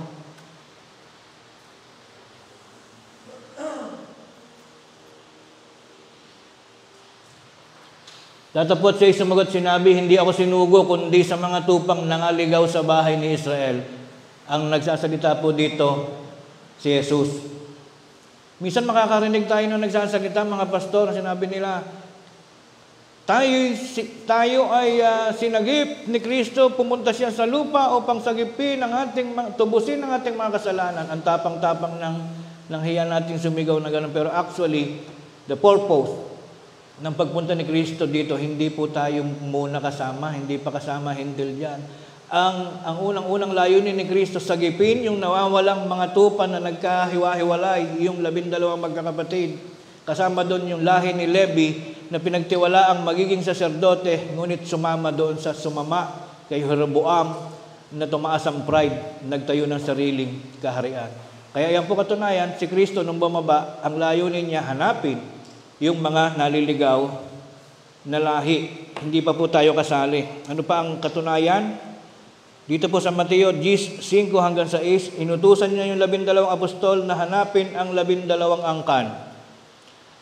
Tatapot siya, sumagot, sinabi, hindi ako sinugo, kundi sa mga tupang nangaligaw sa bahay ni Israel. Ang nagsasalita po dito, si Jesus. Minsan makakarinig tayo ng nagsasalita, mga pastor, sinabi nila, tayo ay sinagip ni Kristo, pumunta siya sa lupa upang sagipin tubusin ang ating mga kasalanan. Ang tapang-tapang ng hiya natin sumigaw na gano'n. Pero actually, the purpose ng pagpunta ni Kristo dito, hindi po tayo muna kasama, hindi pa kasama hintil dyan. Ang unang-unang layunin ni Kristo, sagipin yung nawawalang mga tupa na nagkahiwa-hiwalay, yung 12 magkakapatid. Kasama doon yung lahi ni Levi na pinagtiwala ang magiging saserdote, ngunit sumama doon sa sumama kay Jeroboam na tumaas ang pride, nagtayo ng sariling kaharian. Kaya yan po katunayan, si Kristo nung bumaba, ang layunin niya hanapin yung mga naliligaw na lahi. Hindi pa po tayo kasali. Ano pa ang katunayan? Dito po sa Mateo 5:5-6, inutusan niya yung 12 apostol na hanapin ang 12 angkan.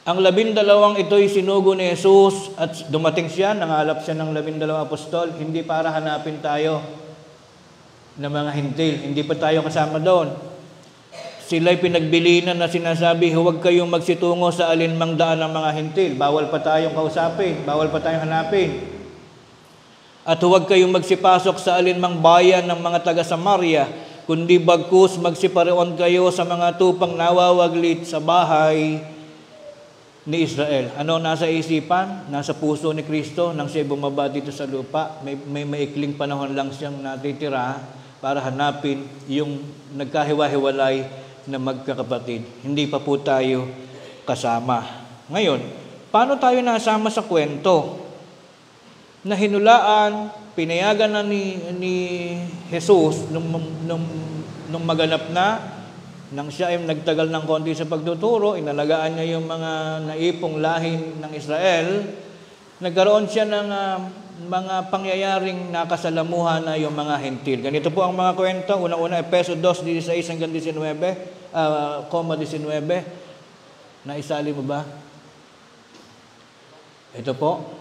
Ang 12 ito'y sinugo ni Jesus at dumating siya, nangalap siya ng 12 apostol, hindi para hanapin tayo ng mga hintil. Hindi pa tayo kasama doon. Sila'y pinagbilinan na sinasabi, huwag kayong magsitungo sa alinmang daan ng mga hintil. Bawal pa tayong kausapin, bawal pa tayong hanapin. At huwag kayong magsipasok sa alinmang bayan ng mga taga-Samaria, kundi bagkus magsiparoon kayo sa mga tupang nawawaglit sa bahay ni Israel. Ano nasa isipan? Nasa puso ni Kristo nang siya bumaba dito sa lupa. May maikling panahon lang siyang natitira para hanapin yung nagkahiwa-hiwalay na magkakapatid. Hindi pa po tayo kasama. Ngayon, paano tayo nasama sa kwento na hinulaan, pinayagan na ni Jesus nung maganap na, nang siya ay nagtagal ng konti sa pagtuturo, inalagaan niya yung mga naipong lahi ng Israel, nagkaroon siya ng mga pangyayaring nakasalamuhan na yung mga hentil. Ganito po ang mga kwento. Unang-una, Efeso 2:16-19, 19. Naisali mo ba? Ito po.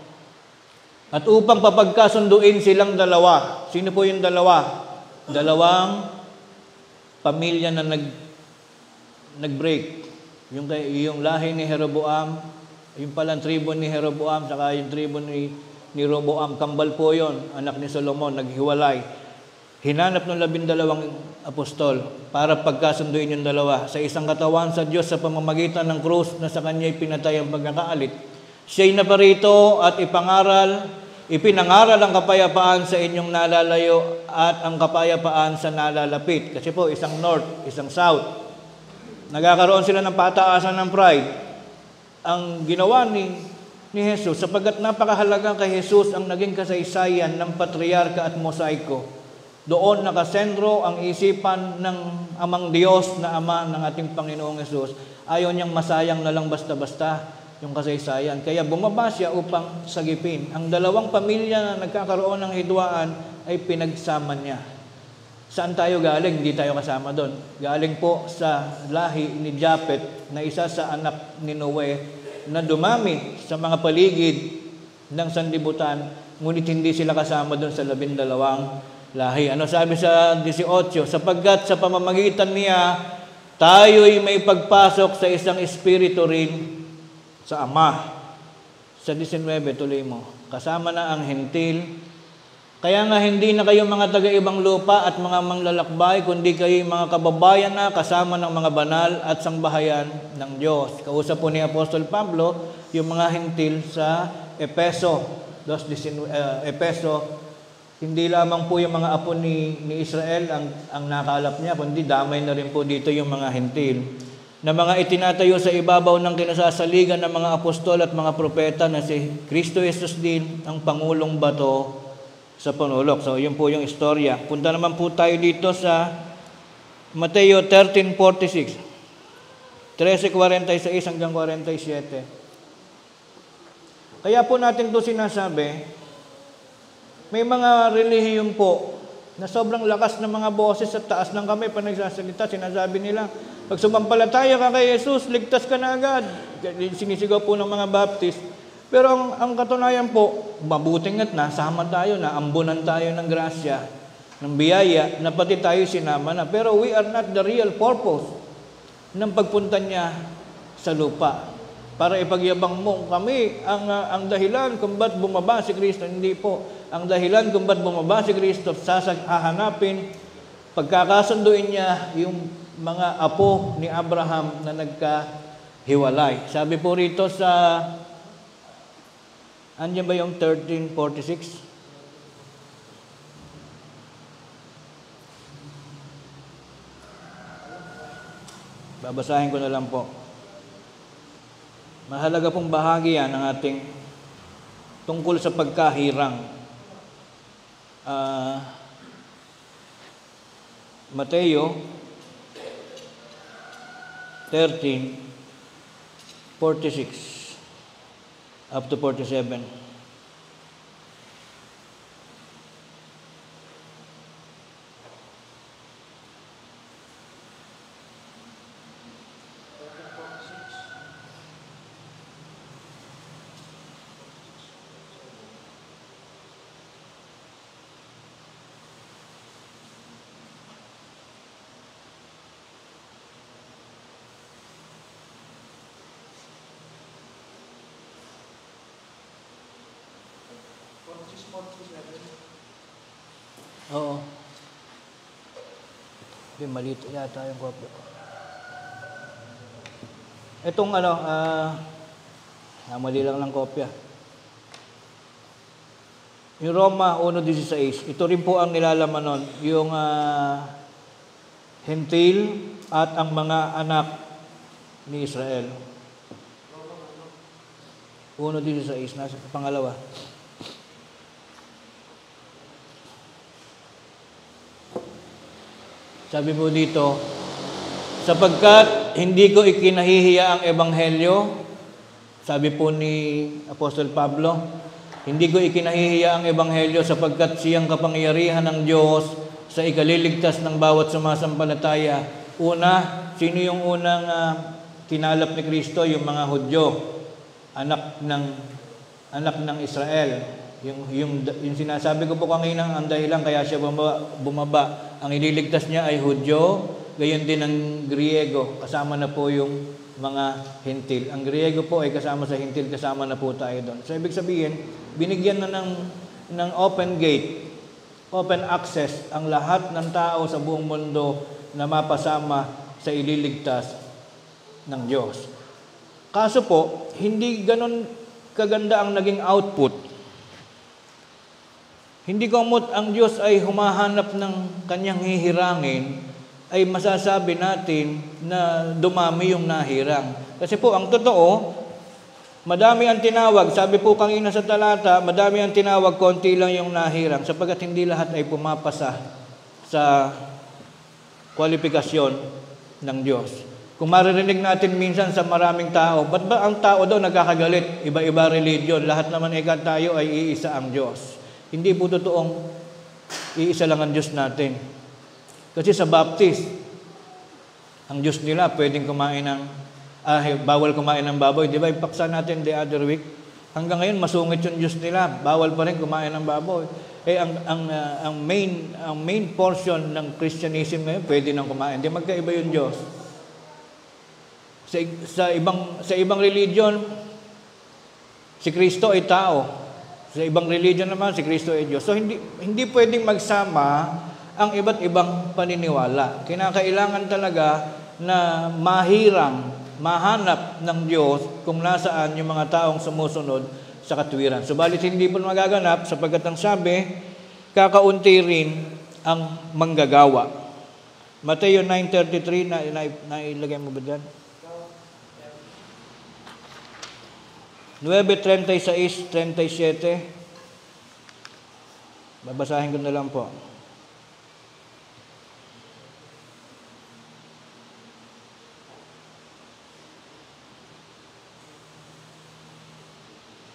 At upang papagkasunduin silang dalawa. Sino po yung dalawa? Dalawang pamilya na nag-break. Yung lahi ni Jeroboam, yung palang tribo ni Jeroboam, saka yung tribo ni Roboam, kambal po yun, anak ni Solomon, naghiwalay. Hinanap ng 12 apostol para pagkasunduin yung dalawa sa isang katawan sa Diyos sa pamamagitan ng krus na sa kanya'y pinatay ang pagkakaalit. Siya'y naparito at ipinangaral ang kapayapaan sa inyong nalalayo at ang kapayapaan sa nalalapit. Kasi po, isang north, isang south. Nagkakaroon sila ng pataasan ng pride. Ang ginawa ni Jesus, sapagkat napakahalaga kay Jesus ang naging kasaysayan ng patriarka at mosaiko. Doon nakasentro ang isipan ng Amang Diyos na Ama ng ating Panginoong Jesus. Ayaw niyang masayang na lang basta-basta yung kasaysayan. Kaya bumaba siya upang sagipin. Ang dalawang pamilya na nagkakaroon ng hidwaan ay pinagsama niya. Saan tayo galing? Hindi tayo kasama doon. Galing po sa lahi ni Japet na isa sa anak ni Noe na dumami sa mga paligid ng sanlibutan, ngunit hindi sila kasama doon sa 12 lahi. Ano sabi sa 18? Sapagkat sa pamamagitan niya, tayo'y may pagpasok sa isang espiritu rin sa Ama. Sa 19, tuloy mo. Kasama na ang hentil, Kaya nga hindi na kayo mga taga-ibang lupa at mga manglalakbay, kundi kayo mga kababayan na kasama ng mga banal at sangbahayan ng Diyos. Kausap po ni Apostol Pablo yung mga hentil sa Efeso. Efeso, hindi lamang po yung mga apo ni Israel ang nakalap niya, kundi damay na rin po dito yung mga hentil na mga itinatayo sa ibabaw ng kinasasaligan ng mga apostol at mga propeta na si Kristo Jesus din ang Pangulong Bato sa panulok. So, yun po yung istorya. Punta naman po tayo dito sa Mateo 13:46. 13:46 hanggang 47. Kaya po natin ito sinasabi, may mga relihiyon po na sobrang lakas ng mga boses at taas ng kamay pa nagsasalita. Sinasabi nila, pag sumampalataya ka kay Jesus, ligtas ka na agad. Sinisigaw po ng mga Baptist. Pero ang katunayan po, mabuting at nasama tayo, naambunan tayo ng grasya, ng biyaya, na pati tayo sinama na. Pero we are not the real purpose ng pagpunta niya sa lupa. Para ipagyabang mo kami, ang dahilan kung ba't bumaba si Kristo, hindi po. Ang dahilan kung ba't bumaba si Kristo, hahanapin, pagkakasunduin niya yung mga apo ni Abraham na nagkahiwalay. Sabi po rito sa andiyan ba yung 13:46? Babasahin ko na lang po. Mahalaga pong bahagi yan ng ating tungkol sa pagkahirang. Mateo 13:46 up to 47. Oo. Hindi, malito yata yung kopya ko. Itong mali lang ng kopya. Yung Roma 1:16, ito rin po ang nilalaman nun, yung hentil at ang mga anak ni Israel. 1:16, nasa pangalawa. Sabi po dito, sapagkat hindi ko ikinahihiya ang ebanghelyo, sabi po ni Apostol Pablo, hindi ko ikinahihiya ang ebanghelyo sapagkat siyang kapangyarihan ng Diyos sa ikaliligtas ng bawat sumasampalataya. Una, sino yung unang kinalap ni Kristo? Yung mga Hudyo, anak ng Israel. Yung sinasabi ko po kanina, ang dahilan kaya siya bumaba. Ang ililigtas niya ay Hudyo, gayon din ang Griego, kasama na po yung mga Hintil. Ang Griego po ay kasama sa Hintil, kasama na po tayo doon. So, ibig sabihin, binigyan na ng open gate, open access ang lahat ng tao sa buong mundo na mapasama sa ililigtas ng Diyos. Kaso po, hindi ganon kaganda ang naging output. Hindi kumot ang Diyos ay humahanap ng kanyang hihirangin, ay masasabi natin na dumami yung nahirang. Kasi po, ang totoo, madami ang tinawag. Sabi po kanina sa talata, madami ang tinawag, konti lang yung nahirang, sapagkat hindi lahat ay pumapasa sa kwalifikasyon ng Diyos. Kung maririnig natin minsan sa maraming tao, ba't ba ang tao daw nagkakagalit? Iba-iba religion, lahat naman tayo ay iisa ang Diyos. Hindi po totoong iisa lang ang Diyos natin. Kasi sa Baptist, ang Diyos nila pwedeng kumain ng, bawal kumain ng baboy. Di ba, ipaksa natin the other week? Hanggang ngayon, masungit yung Diyos nila. Bawal pa rin kumain ng baboy. Ang main portion ng Christianism ngayon, pwede nang kumain. Di magkaiba yung Diyos. Sa ibang religion, si Kristo ay tao. Sa ibang religion naman, si Kristo ay Diyos. So, hindi pwedeng magsama ang iba't ibang paniniwala. Kinakailangan talaga na mahanap ng Diyos kung nasaan yung mga taong sumusunod sa katwiran. Subalit hindi po magaganap sapagkat ang sabi, kakaunti rin ang manggagawa. Mateo 9:33, nailagay mo ba dyan? 9:36-37. Babasahin ko na lang po.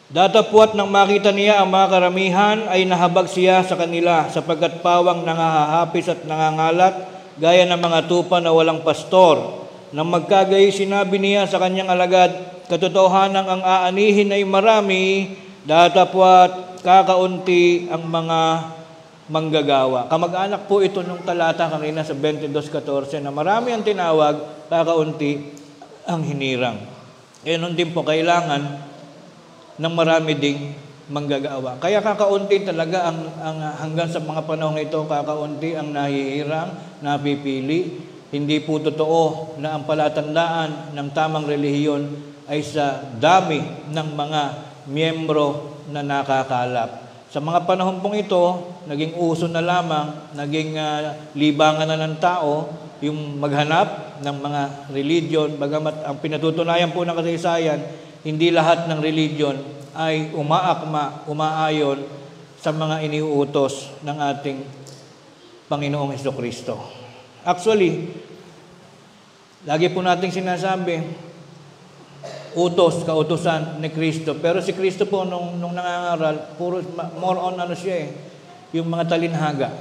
Datapwat nang makita niya ang mga karamihan ay nahabag siya sa kanila sapagkat pawang nangahahapis at nangangalat gaya ng mga tupa na walang pastor. Nang magkagayi sinabi niya sa kanyang alagad, katotohanan ang aanihin ay marami, datapwat kakaunti ang mga manggagawa. Kamag-anak po ito nung talata kanina sa 22:14 na marami ang tinawag, kakaunti ang hinirang. Nun din po kailangan ng marami ding manggagawa. Kaya kakaunti talaga ang hanggang sa mga panahon ito, kakaunti ang nahihirang, napipili. Hindi po totoo na ang palatandaan ng tamang relihiyon ay sa dami ng mga miyembro na nakakalap. Sa mga panahon pong ito, naging uso na lamang, naging libangan na ng tao yung maghanap ng mga religion. Bagamat ang pinatutunayan po ng kasaysayan, hindi lahat ng religion ay umaayon sa mga iniuutos ng ating Panginoong Hesukristo. Actually, lagi po nating sinasabi, kautusan ni Kristo. Pero si Kristo po nung nangangaral, puro more on yung mga talinhaga.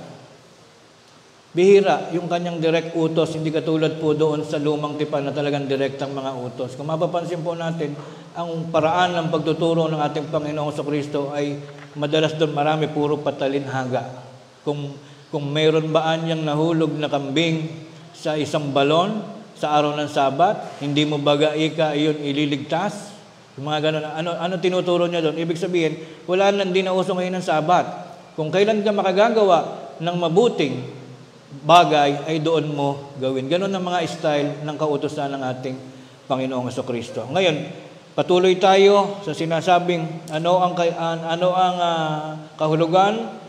Bihira yung kanyang direct utos, hindi katulad po doon sa lumang tipan na talagang direktang mga utos. Kung mapapansin po natin, ang paraan ng pagtuturo ng ating Panginoong Jesucristo ay madalas doon marami puro patalinhaga. Kung mayroon ba anyang nahulog na kambing sa isang balon sa araw ng Sabat, hindi mo baga iyon ililigtas? Yung mga ganun. Ano tinuturo niya doon? Ibig sabihin, wala nang di na uso ngayon ng Sabat. Kung kailan ka makagagawa ng mabuting bagay ay doon mo gawin. Ganon ang mga style ng kautusan ng ating Panginoong Jesucristo. Ngayon, patuloy tayo sa sinasabing ano ang kahulugan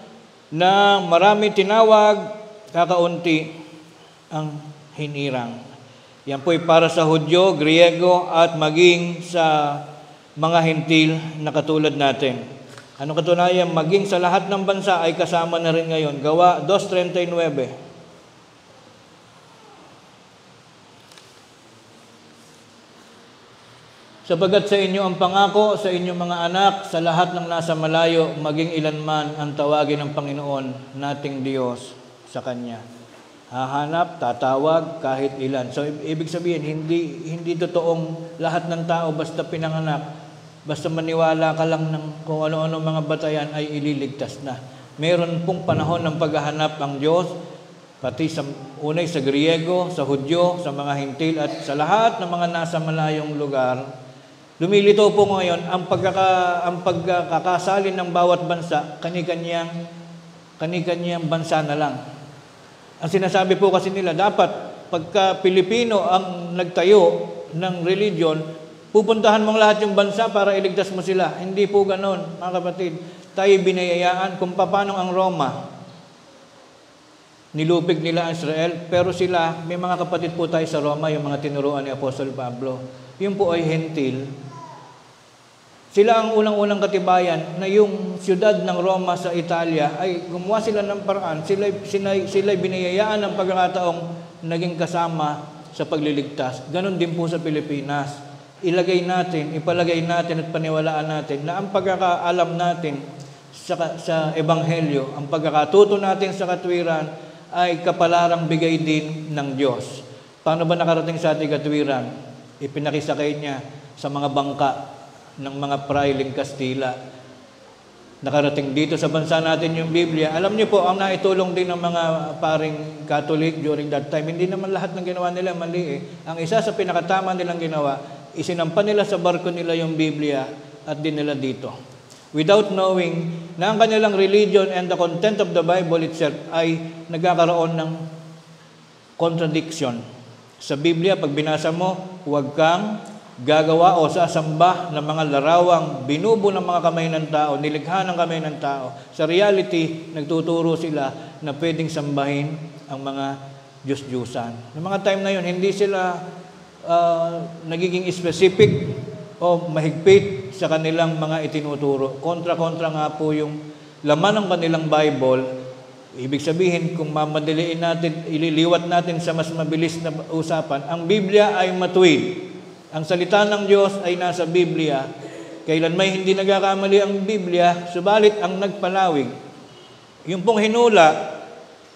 na marami tinawag, kakaunti ang hinirang. Yan po ay para sa Hudyo, Griego at maging sa mga Hentil na katulad natin. Ano katunayan? Maging sa lahat ng bansa ay kasama na rin ngayon. Gawa 2:39. Sapagat sa inyo ang pangako, sa inyong mga anak, sa lahat ng nasa malayo, maging ilanman ang tawagin ng Panginoon nating Diyos sa Kanya. Hahanap, tatawag, kahit ilan. So, ibig sabihin, hindi totoong lahat ng tao basta pinanganak, basta maniwala ka lang ng kung ano-ano mga batayan ay ililigtas na. Meron pong panahon ng paghahanap ang Diyos, pati sa unay sa Griego, sa Hudyo, sa mga Hentil, at sa lahat ng mga nasa malayong lugar. Lumilito po ngayon ang pagkakasalin ng bawat bansa, kani-kanyang bansa na lang. Ang sinasabi po kasi nila, dapat pagka Pilipino ang nagtayo ng religion, pupuntahan mong lahat yung bansa para iligtas mo sila. Hindi po ganon, mga kapatid. Tayo binayayaan kung paano ang Roma. Nilupig nila ang Israel, pero sila, may mga kapatid po tayo sa Roma, yung mga tinuruan ni Apostol Pablo. Yung po ay Hentil. Sila ang unang-unang katibayan na yung siyudad ng Roma sa Italia ay gumawa sila ng paraan. Sila binayayaan ng pagkakataong naging kasama sa pagliligtas. Ganon din po sa Pilipinas. Ipalagay natin at paniwalaan natin na ang pagkakaalam natin sa Ebanghelyo, ang pagkakatuto natin sa katwiran ay kapalarang bigay din ng Diyos. Paano ba nakarating sa ating katwiran? Ipinakisakay niya sa mga bangka ng mga prailing Kastila. Nakarating dito sa bansa natin yung Biblia. Alam niyo po, ang naitulong din ng mga paring Catholic during that time, hindi naman lahat ng ginawa nila mali eh. Ang isa sa pinakatama nilang ginawa, isinampan nila sa barko nila yung Biblia at dinala dito. without knowing na ang kanilang religion and the content of the Bible itself ay nagkakaroon ng contradiction. Sa Biblia, pag binasa mo, huwag kang gagawa o sasamba ng mga larawang binubo ng mga kamay ng tao, nilikha ng kamay ng tao. Sa reality, nagtuturo sila na pwedeng sambahin ang mga Diyos-Diyusan. Noong mga time na yun, hindi sila nagiging specific o mahigpit sa kanilang mga itinuturo. Kontra-kontra nga po yung laman ng kanilang Bible. Ibig sabihin, kung mamadaliin natin, ililiwat natin sa mas mabilis na usapan, ang Biblia ay matuwid. Ang salita ng Diyos ay nasa Biblia. Kailan may hindi nagkakamali ang Biblia, subalit ang nagpalawig. Yung pong hinula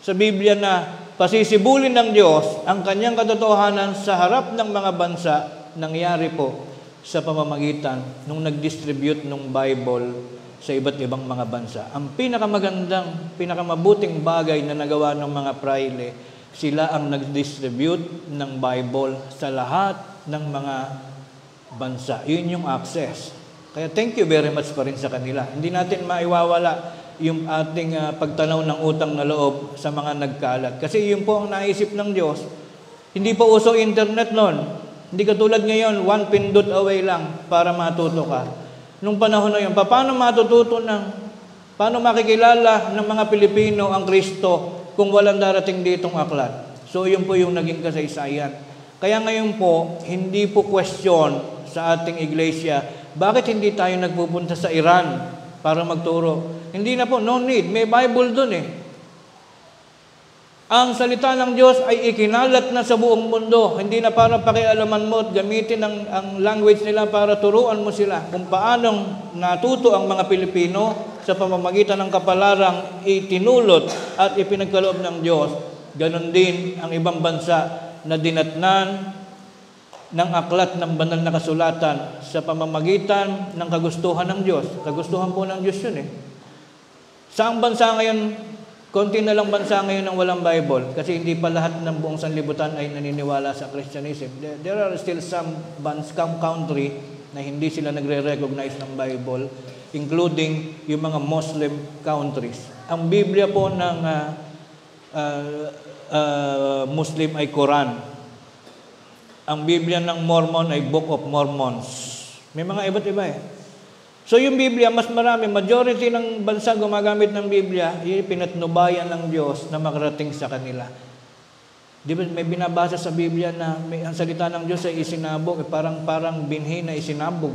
sa Biblia na pasisibulin ng Diyos ang kanyang katotohanan sa harap ng mga bansa, nangyari po sa pamamagitan nung nag-distribute ng Bible sa iba't ibang mga bansa. Ang pinakamagandang, pinakamabuting bagay na nagawa ng mga praile, sila ang nag-distribute ng Bible sa lahat ng mga bansa. Yun yung access. Kaya thank you very much pa rin sa kanila. Hindi natin maiwawala yung ating pagtanaw ng utang na loob sa mga nagkalat. Kasi yun po ang naisip ng Diyos. Hindi po uso internet noon. Hindi katulad ngayon, one pindot away lang para matuto ka. Nung panahon na yun, paano matututo paano makikilala ng mga Pilipino ang Kristo kung walang darating ditong aklat? So yun po yung naging kasaysayan. Kaya ngayon po, hindi po question sa ating iglesia, bakit hindi tayo nagpupunta sa Iran para magturo? Hindi na po, no need. May Bible dun eh. Ang salita ng Diyos ay ikinalat na sa buong mundo. Hindi na para pakialaman mo at gamitin ang language nila para turuan mo sila kung paanong natuto ang mga Pilipino sa pamamagitan ng kapalarang itinulot at ipinagkaloob ng Diyos. Ganon din ang ibang bansa na dinatnan ng aklat ng banal na kasulatan sa pamamagitan ng kagustuhan ng Diyos. Kagustuhan po ng Diyos yun eh. Saang bansa ngayon, konti na lang bansa ngayon ang walang Bible kasi hindi pa lahat ng buong sanlibutan ay naniniwala sa Christianism. There are still some country na hindi sila nagre-recognize ng Bible, including yung mga Muslim countries. Ang Biblia po ng Muslim ay Quran. Ang Biblia ng Mormon ay Book of Mormons. May mga iba't iba eh. So yung Biblia, mas marami, majority ng bansa gumagamit ng Biblia, yung pinatnubayan ng Diyos na makarating sa kanila. Di ba may binabasa sa Biblia na ang salita ng Diyos ay isinabog, parang binhi na isinabog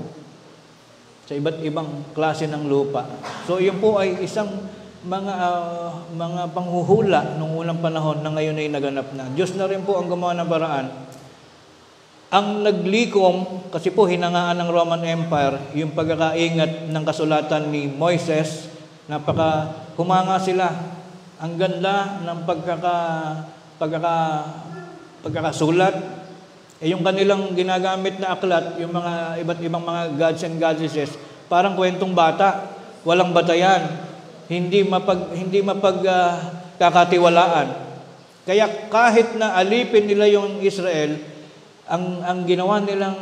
sa iba't ibang klase ng lupa. So yun po ay isang mga panghuhula nung unang panahon na ngayon ay naganap na. Diyos na rin po ang gumawa ng paraan. Ang naglikom, kasi po hinangaan ng Roman Empire, yung pagkakaingat ng kasulatan ni Moises, humanga sila. Ang ganda ng pagkakasulat. Yung kanilang ginagamit na aklat, yung mga iba't ibang mga gods and goddesses, parang kwentong bata. Walang batayan. Hindi mapagkakatiwalaan. Kaya kahit na alipin nila yung Israel, ang ginawa nilang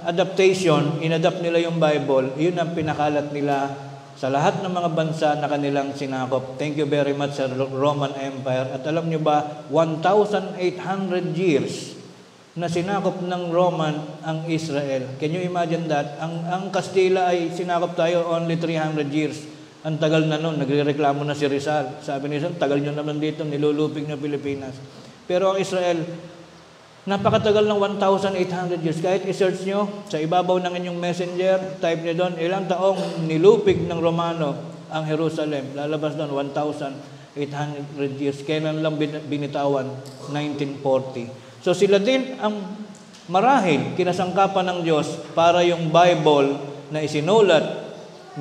adaptation, inadapt nila yung Bible, yun ang pinakalat nila sa lahat ng mga bansa na kanilang sinakop. Thank you very much sa Roman Empire. At alam nyo ba, 1,800 years na sinakop ng Roman ang Israel. Can you imagine that? Ang Kastila ay sinakop tayo only 300 years. Ang tagal na nun, nagrereklamo na si Rizal. Sabi ni Rizal, tagal nyo naman dito, nilulupig na Pilipinas. Pero ang Israel, napakatagal ng 1,800 years. Kahit i-search nyo sa ibabaw ng inyong messenger, type nyo doon, ilang taong nilupig ng Romano ang Jerusalem. Lalabas doon, 1,800 years. Kailan lang binitawan? 1940. So sila din ang marahil kinasangkapan ng Diyos para yung Bible na isinulat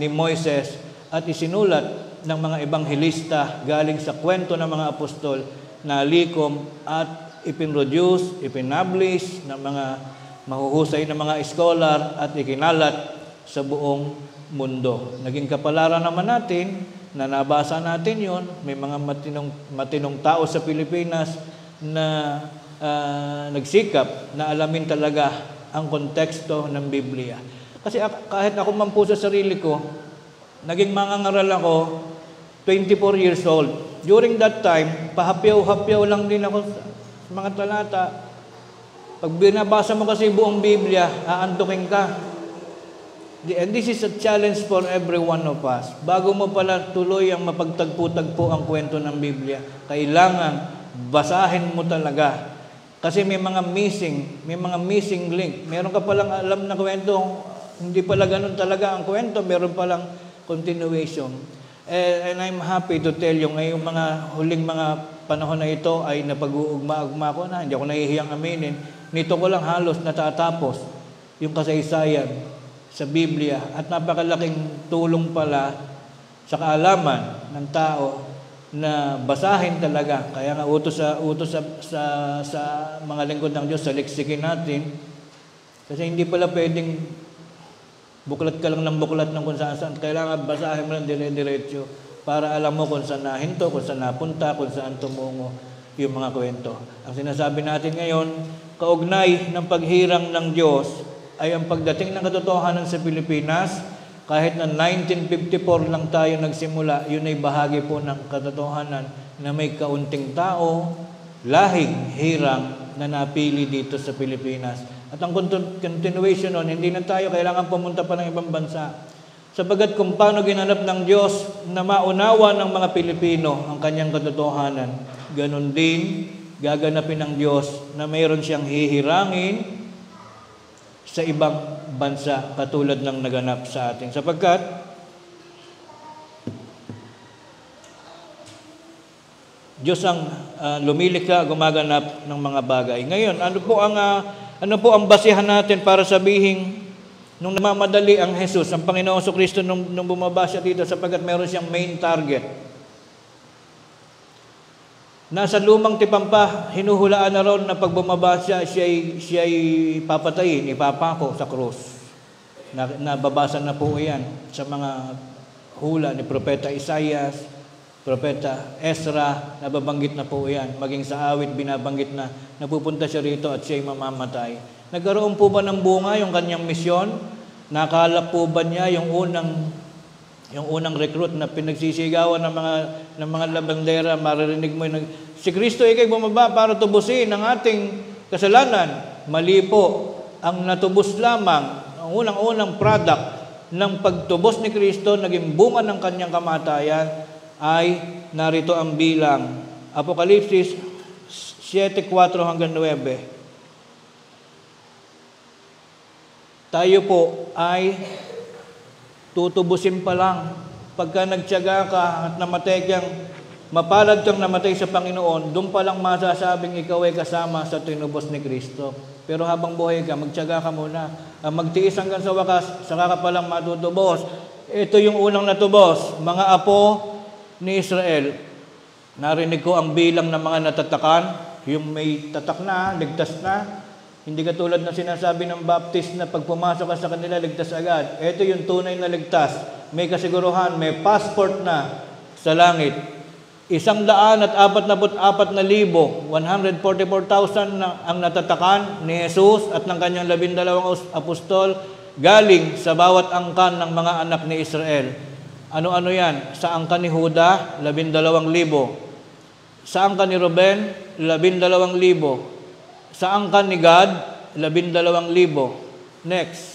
ni Moises at isinulat ng mga ebanghelista galing sa kwento ng mga apostol na likom at ipinroduce, ipinablish ng mga mahuhusay na mga scholar at ikinalat sa buong mundo. Naging kapalaran naman natin na nabasa natin yon. May mga matinong tao sa Pilipinas na nagsikap na alamin talaga ang konteksto ng Biblia. Kasi kahit ako man po sa sarili ko, naging mangangaral ako, 24 years old. During that time, pahapyaw-hapyaw lang din ako sa mga talata. Pag binabasa mo kasi buong Biblia, aantukin ka. And this is a challenge for every one of us. Bago mo pala tuloy ang mapagtagpo-tagpo ang kwento ng Biblia, kailangan basahin mo talaga. Kasi may mga missing link. Meron ka palang alam na kwento, hindi pala ganun talaga ang kwento, meron palang continuation. And I'm happy to tell you, ngayong mga huling mga panahon na ito ay napag-uugma-ugma ko na, hindi ako nahihiyang aminin. Nito ko lang halos natatapos yung kasaysayan sa Biblia at napakalaking tulong pala sa kaalaman ng tao na basahin talaga. Kaya nga utos sa mga lingkod ng Diyos, sa leksikin natin. Kasi hindi pala pwedeng buklat ka lang ng buklat ng kung saan. Kailangan basahin mo lang dire-diretso para alam mo kung saan nahinto, kung saan napunta, kung saan tumungo yung mga kwento. Ang sinasabi natin ngayon, kaugnay ng paghirang ng Diyos ay ang pagdating ng katotohanan sa Pilipinas. Kahit na 1954 lang tayo nagsimula, yun ay bahagi po ng katotohanan na may kaunting tao, lahing hirang na napili dito sa Pilipinas. At ang continuation nun, hindi na tayo kailangan pumunta pa ng ibang bansa. Sapagat kung paano ginanap ng Diyos na maunawa ng mga Pilipino ang kanyang katotohanan, ganun din gaganapin ng Diyos na mayroon siyang hihirangin sa ibang bansa katulad ng naganap sa atin. Sapagkat Diyos ang lumilikha, gumaganap ng mga bagay. Ngayon, ano po ang basihan natin para sabihin nung namamadali ang Jesus, ang Panginoong Kristo nung bumaba siya dito sapagkat meron siyang main target. Nasa lumang tipampa, hinuhulaan na ron na pag bumaba siya'y papatayin, ipapako sa krus. Nababasa na po yan sa mga hula ni Propeta Isaias, Propeta Ezra, nababanggit na po yan. Maging sa awit, binabanggit na napupunta siya rito at siya'y mamamatay. Nagkaroon po ba ng bunga yung kanyang misyon? Nakala po ba niya yung unang recruit na pinagsisigawan ng mga labandera, maririnig mo si Kristo ikay bumaba para tubusin ang ating kasalanan. Mali po. Ang natubos lamang, ang unang product ng pagtubos ni Kristo, naging bunga ng kanyang kamatayan, ay narito ang bilang. Apokalipsis 7:4 hanggang 9. Tayo po ay tutubusin pa lang. Pagka nagtiyaga ka at namatay kang, mapalad kang namatay sa Panginoon, doon pa lang masasabing ikaw ay kasama sa tinubos ni Kristo. Pero habang buhay ka, magtiyaga ka muna. Magtiis hanggang sa wakas, saka ka palang matutubos. Ito yung unang natubos, mga apo ni Israel. Narinig ko ang bilang ng mga natatakan, yung may tatak na, ligtas na. Hindi katulad na sinasabi ng Baptist na pag pumasok ka sa kanila, ligtas agad. Ito yung tunay na ligtas. May kasiguruhan, may passport na sa langit. 144,144,000 na ang natatakan ni Jesus at ng kanyang 12 apostol galing sa bawat angkan ng mga anak ni Israel. Ano-ano yan? Sa angkan ni Juda, 12,000. Sa angkan ni Ruben, 12,000. Sa angkan ni Gad, 12,000. Next.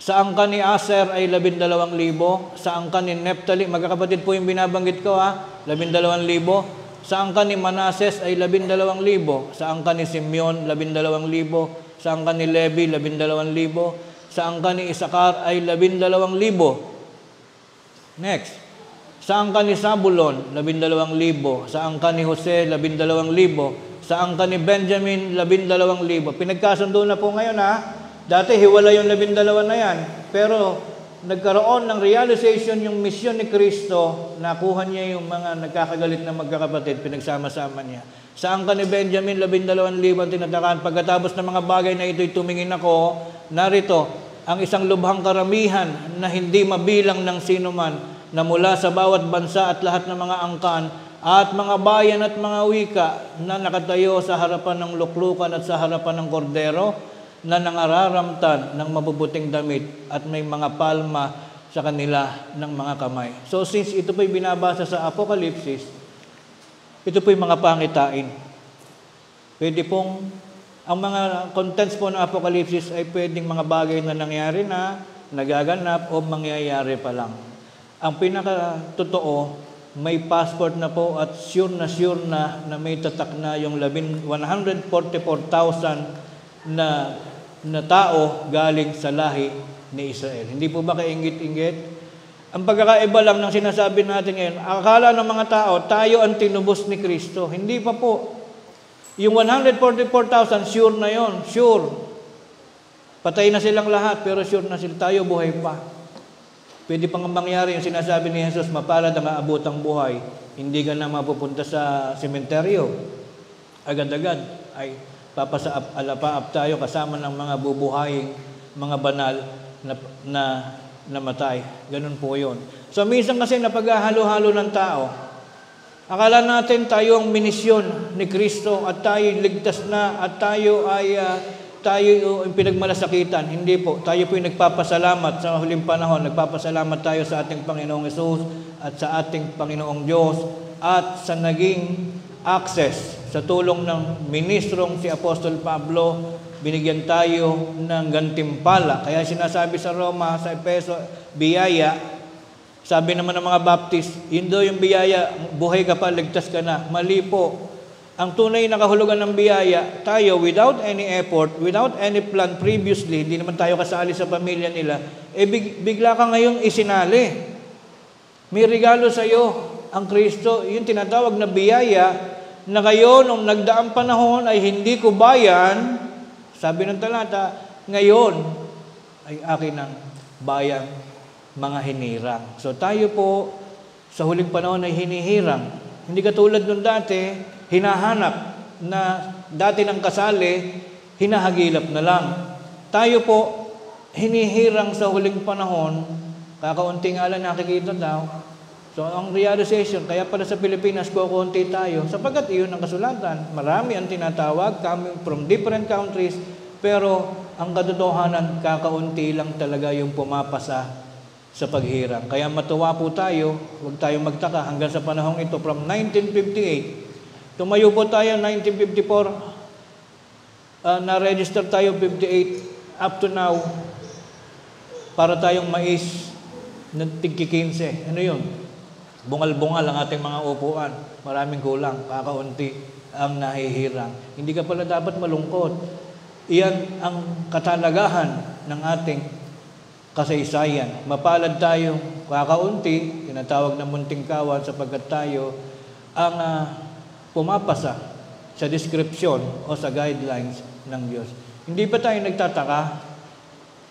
Sa angkan ni Aser ay 12,000. Sa angkan ni Nephtali, magkakapatid po yung binabanggit ko 12,000. Sa angkan ni Manases ay 12,000. Sa angkan ni Simeon, 12,000. Sa angkan ni Levi, 12,000. Sa angkan ni Isakar ay 12,000. Next. Sa angkan ni Zabulon, 12,000. Sa angkan ni Jose, 12,000. Sa angkan ni Benjamin, 12,000. Pinagkasundo na po ngayon Dati hiwala yung 12 na yan. Pero nagkaroon ng realization yung misyon ni Kristo, nakuha niya yung mga nagkakagalit na magkakapatid, pinagsama-sama niya. Sa angkan ni Benjamin, 12,000 ang tinatakan. Pagkatapos ng mga bagay na ito'y tumingin ako, narito ang isang lubhang karamihan na hindi mabilang ng sinuman na mula sa bawat bansa at lahat ng mga angkan at mga bayan at mga wika na nakatayo sa harapan ng luklukan at sa harapan ng kordero. na nangararamtan ng mabubuting damit at may mga palma sa kanila ng mga kamay. So since ito po'y binabasa sa Apokalipsis, ito po'y mga pangitain. Pwede pong, ang mga contents po ng Apokalipsis ay pwedeng mga bagay na nangyari na, nagaganap o mangyayari pa lang. Ang pinaka-totoo, may passport na po at sure na may tatak na yung 144,000 na tao galing sa lahi ni Israel. Hindi po ba kainggit-inggit? Ang pagkakaiba lang ng sinasabi natin ngayon, akala ng mga tao, tayo ang tinubos ni Kristo. Hindi pa po. Yung 144,000, sure na yon, sure. Patay na silang lahat, pero sure na sila, tayo buhay pa. Pwede pang mangyari yung sinasabi ni Jesus, mapalad ang aabotang buhay. Hindi ka na mapupunta sa sementeryo. Agad-agad ay alapaap tayo kasama ng mga bubuhaying, mga banal na namatay. Ganun po yun. So minsan kasi napaghahalo-halo ng tao. Akala natin tayo ang minisyon ni Kristo at tayo ligtas na at tayo ay tayo yung pinagmalasakitan. Hindi po. Tayo po yung nagpapasalamat sa huling panahon. Nagpapasalamat tayo sa ating Panginoong Hesus at sa ating Panginoong Diyos at sa naging access sa tulong ng ministrong si Apostol Pablo, binigyan tayo ng gantimpala. Kaya sinasabi sa Roma, sa Efeso, biyaya. Sabi naman ng mga Baptist, yun daw yung biyaya, buhay ka pa, ligtas ka na. Mali po. Ang tunay na kahulugan ng biyaya, tayo without any effort, without any plan previously, hindi naman tayo kasali sa pamilya nila, bigla ka ngayong isinali. May regalo sa iyo ang Kristo, yung tinatawag na biyaya, na kayo nung nagdaang panahon ay hindi ko bayan, sabi ng talata, ngayon ay akin ang bayan mga hinirang. So tayo po sa huling panahon ay hinihirang. Hindi katulad nung dati, hinahanap na dati ng kasali, hinahagilap na lang. Tayo po, hinihirang sa huling panahon, kakaunti nga lang nakikita daw. So, ang realization, kaya pala sa Pilipinas, kukunti tayo, sapagkat iyon ang kasulatan. Marami ang tinatawag, coming from different countries, pero ang katotohanan, kakaunti lang talaga yung pumapasa sa paghirang. Kaya matuwa po tayo, huwag tayong magtaka hanggang sa panahong ito, from 1958, tumayo po tayo 1954, na-register tayo 58, up to now, para tayong mais na tigki-15. Ano yun? Bungal-bungal ang ating mga upuan. Maraming kulang, kakaunti ang nahihirang. Hindi ka pala dapat malungkot. Iyan ang katalagahan ng ating kasaysayan. Mapalad tayo, kakaunti, tinatawag na munting kawan sapagkat tayo ang pumapasa sa description o sa guidelines ng Diyos. Hindi pa tayo nagtataka?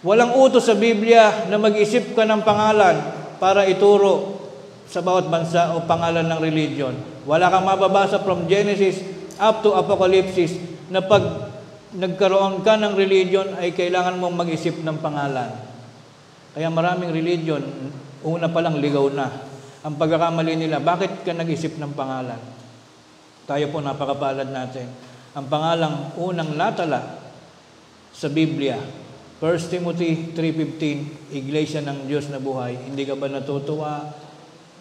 Walang utos sa Biblia na mag-isip ka ng pangalan para ituro sa bawat bansa o pangalan ng religion. Wala kang mababasa from Genesis up to Apocalypse na pag nagkaroon ka ng religion ay kailangan mong mag-isip ng pangalan. Kaya maraming religion, una pa lang ligaw na. Ang pagkakamali nila, bakit ka nag-isip ng pangalan? Tayo po napakapalad natin. Ang pangalang unang natala sa Biblia, 1 Timothy 3:15, Iglesia ng Diyos na buhay. Hindi ka ba natutuwa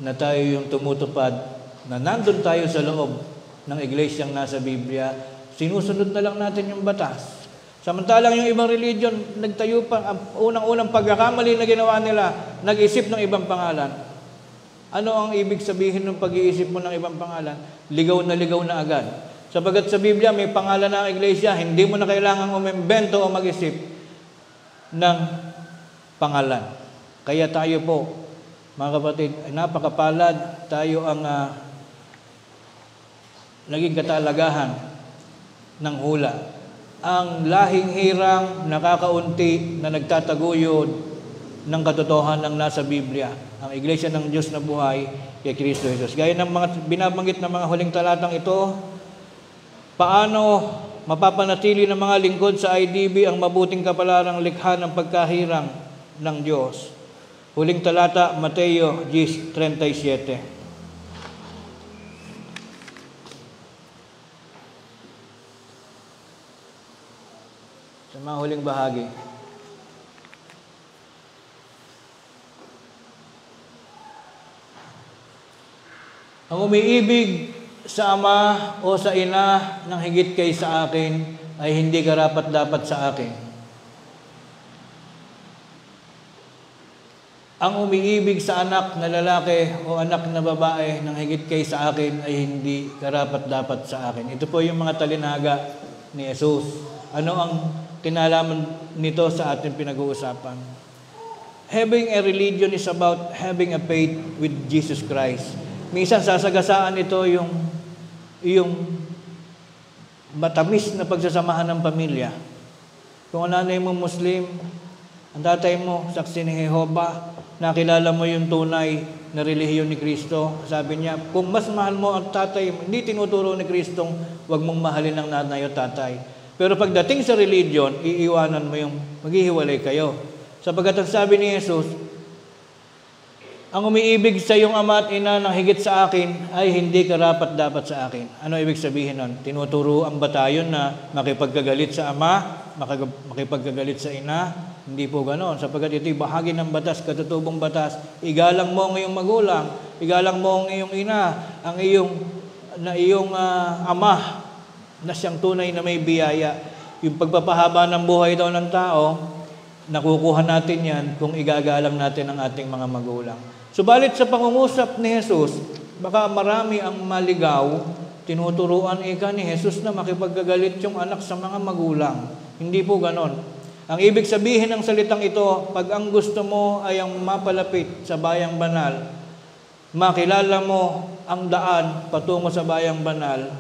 na tayo yung tumutupad, na nandun tayo sa loob ng iglesyang nasa Biblia? Sinusunod na lang natin yung batas. Samantalang yung ibang religion, nagtayo pa, ang unang-unang pagkakamali na ginawa nila, nag-isip ng ibang pangalan. Ano ang ibig sabihin ng pag-iisip mo ng ibang pangalan? Ligaw na agad. Sapagat sa Biblia, may pangalan ng iglesia, hindi mo na kailangan umimbento o mag-isip ng pangalan. Kaya tayo po, mga kapatid, ay napakapalad, tayo ang naging katalagahan ng hula. Ang lahing hirang, nakakaunti, na nagtataguyod ng katotohanan ng nasa Biblia. Ang Iglesia ng Diyos na buhay kay Kristo Jesus. Gaya ng mga binabanggit ng mga huling talatang ito, paano mapapanatili ng mga lingkod sa IDB ang mabuting kapalarang likha ng pagkahirang ng Diyos. Huling talata, Mateo 10:37. Yung mga huling bahagi. Ang umiibig sa ama o sa ina ng higit kay sa akin ay hindi karapat-dapat sa akin. Ang umiibig sa anak na lalaki o anak na babae ng higit kay sa akin ay hindi karapat-dapat sa akin. Ito po yung mga talinaga ni Jesus. Ano ang kinalaman nito sa ating pinag-uusapan? Having a religion is about having a faith with Jesus Christ. Minsan sasagasaan ito yung matamis na pagsasamahan ng pamilya. Kung ang nanay mo Muslim, ang tatay mo saksi ni Jehovah, nakilala mo yung tunay na relihiyon ni Kristo. Sabi niya, kung mas mahal mo ang tatay, hindi tinuturo ni Kristo, huwag mong mahalin ang nanay o tatay. Pero pagdating sa religion, iiwanan mo yung maghihiwalay kayo. Sapagkat ang sabi ni Jesus, ang umiibig sa iyong ama at ina ng higit sa akin ay hindi karapat-dapat sa akin. Ano ibig sabihin nun? Tinuturuan ba tayo na makipagkagalit sa ama, makipagkagalit sa ina? Hindi po ganoon. Sapagkat ito'y bahagi ng batas, katutubong batas. Igalang mo ang iyong magulang, igalang mo ang iyong ina, ang iyong ama na siyang tunay na may biyaya. Yung pagpapahaba ng buhay daw ng tao, nakukuha natin yan kung igagalang natin ang ating mga magulang. Subalit sa pangungusap ni Jesus, baka marami ang maligaw, tinuturuan ni Jesus na makipagkagalit yung anak sa mga magulang. Hindi po ganon. Ang ibig sabihin ng salitang ito, pag ang gusto mo ay ang mapalapit sa bayang banal, makilala mo ang daan patungo sa bayang banal,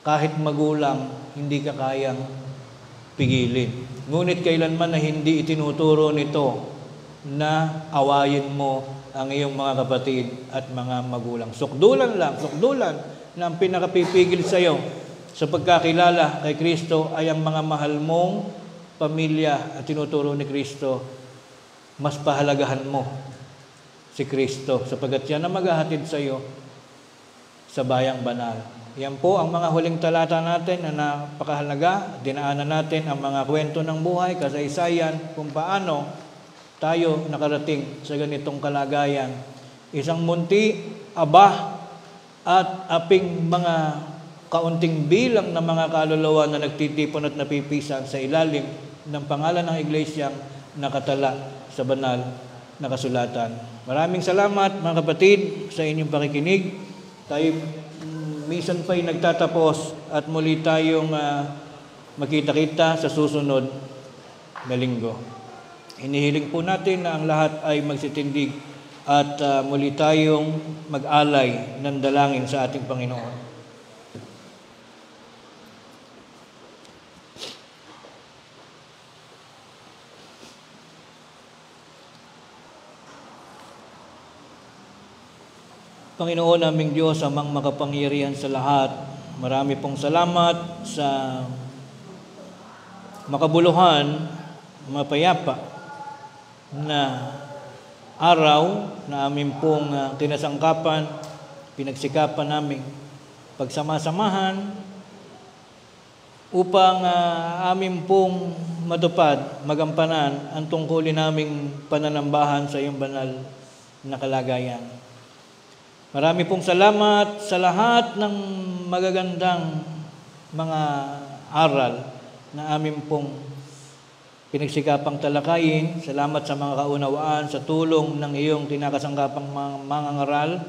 kahit magulang, hindi ka kayang pigilin. Ngunit kailanman na hindi itinuturo nito na awayin mo ang iyong mga kapatid at mga magulang. Sukdulan na ang pinakapipigil sa iyo sa pagkakilala kay Kristo ay ang mga mahal mong pamilya at tinuturo ni Kristo. Mas pahalagahan mo si Kristo sapagkat yan ang maghahatid sa iyo sa bayang banal. Yan po ang mga huling talata natin na napakahalaga. Dinaanan natin ang mga kwento ng buhay, kasaysayan, kung paano tayo nakarating sa ganitong kalagayan. Isang munti, aba, at aping mga kaunting bilang ng mga kaluluwa na nagtitipon at napipisan sa ilalim ng pangalan ng iglesyang nakatala sa banal na kasulatan. Maraming salamat mga kapatid sa inyong pakikinig. Tayo minsan pa'y nagtatapos at muli tayong makita-kita sa susunod na linggo. Hinihiling po natin na ang lahat ay magsitindig at muli tayong mag-alay ng dalangin sa ating Panginoon. Panginoon naming Diyos, amang makapangyarihan sa lahat, marami pong salamat sa makabuluhan, mapayapa na araw na amin pong kinasangkapan, pinagsikapan namin pagsama-samahan upang amin pong matupad, magampanan ang tungkulin naming pananambahan sa iyong banal na kalagayan. Marami pong salamat sa lahat ng magagandang mga aral na amin pong pinagsikapang talakayin. Salamat sa mga kaunawaan, sa tulong ng iyong tinakasangkapang mga ngaral.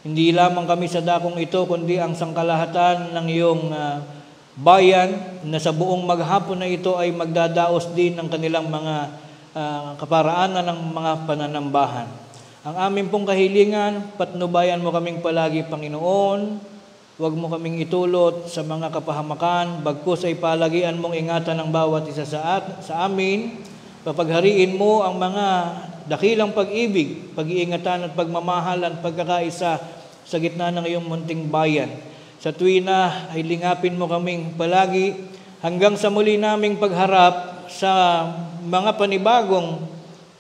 Hindi lamang kami sa dakong ito, kundi ang sangkalahatan ng iyong bayan na sa buong maghapon na ito ay magdadaos din ng kanilang mga kaparaanan ng mga pananambahan. Ang amin pong kahilingan, patnubayan mo kaming palagi, Panginoon. Huwag mo kaming itulot sa mga kapahamakan, bagkus ay palagian mong ingatan ng bawat isa sa amin. Papaghariin mo ang mga dakilang pag-ibig, pag-iingatan at pagmamahalan, pagkakaisa sa gitna ng iyong munting bayan. Sa tuwina ay lingapin mo kaming palagi hanggang sa muli naming pagharap sa mga panibagong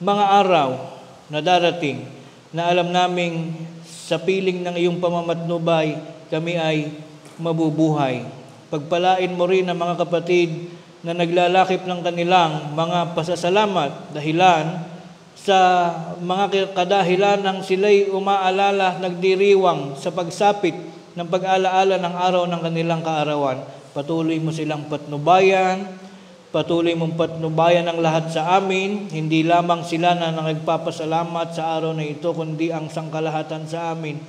mga araw na darating, na alam naming sa piling ng iyong pamamatnubay, kami ay mabubuhay. Pagpalain mo rin ang mga kapatid na naglalakip ng kanilang mga pasasalamat dahilan sa mga kadahilan ng sila'y umaalala, nagdiriwang sa pagsapit ng pag-alaala ng araw ng kanilang kaarawan. Patuloy mo silang patnubayan, patuloy mong patnubayan ang lahat sa amin, hindi lamang sila na nagpapasalamat sa araw na ito, kundi ang sangkalahatan sa amin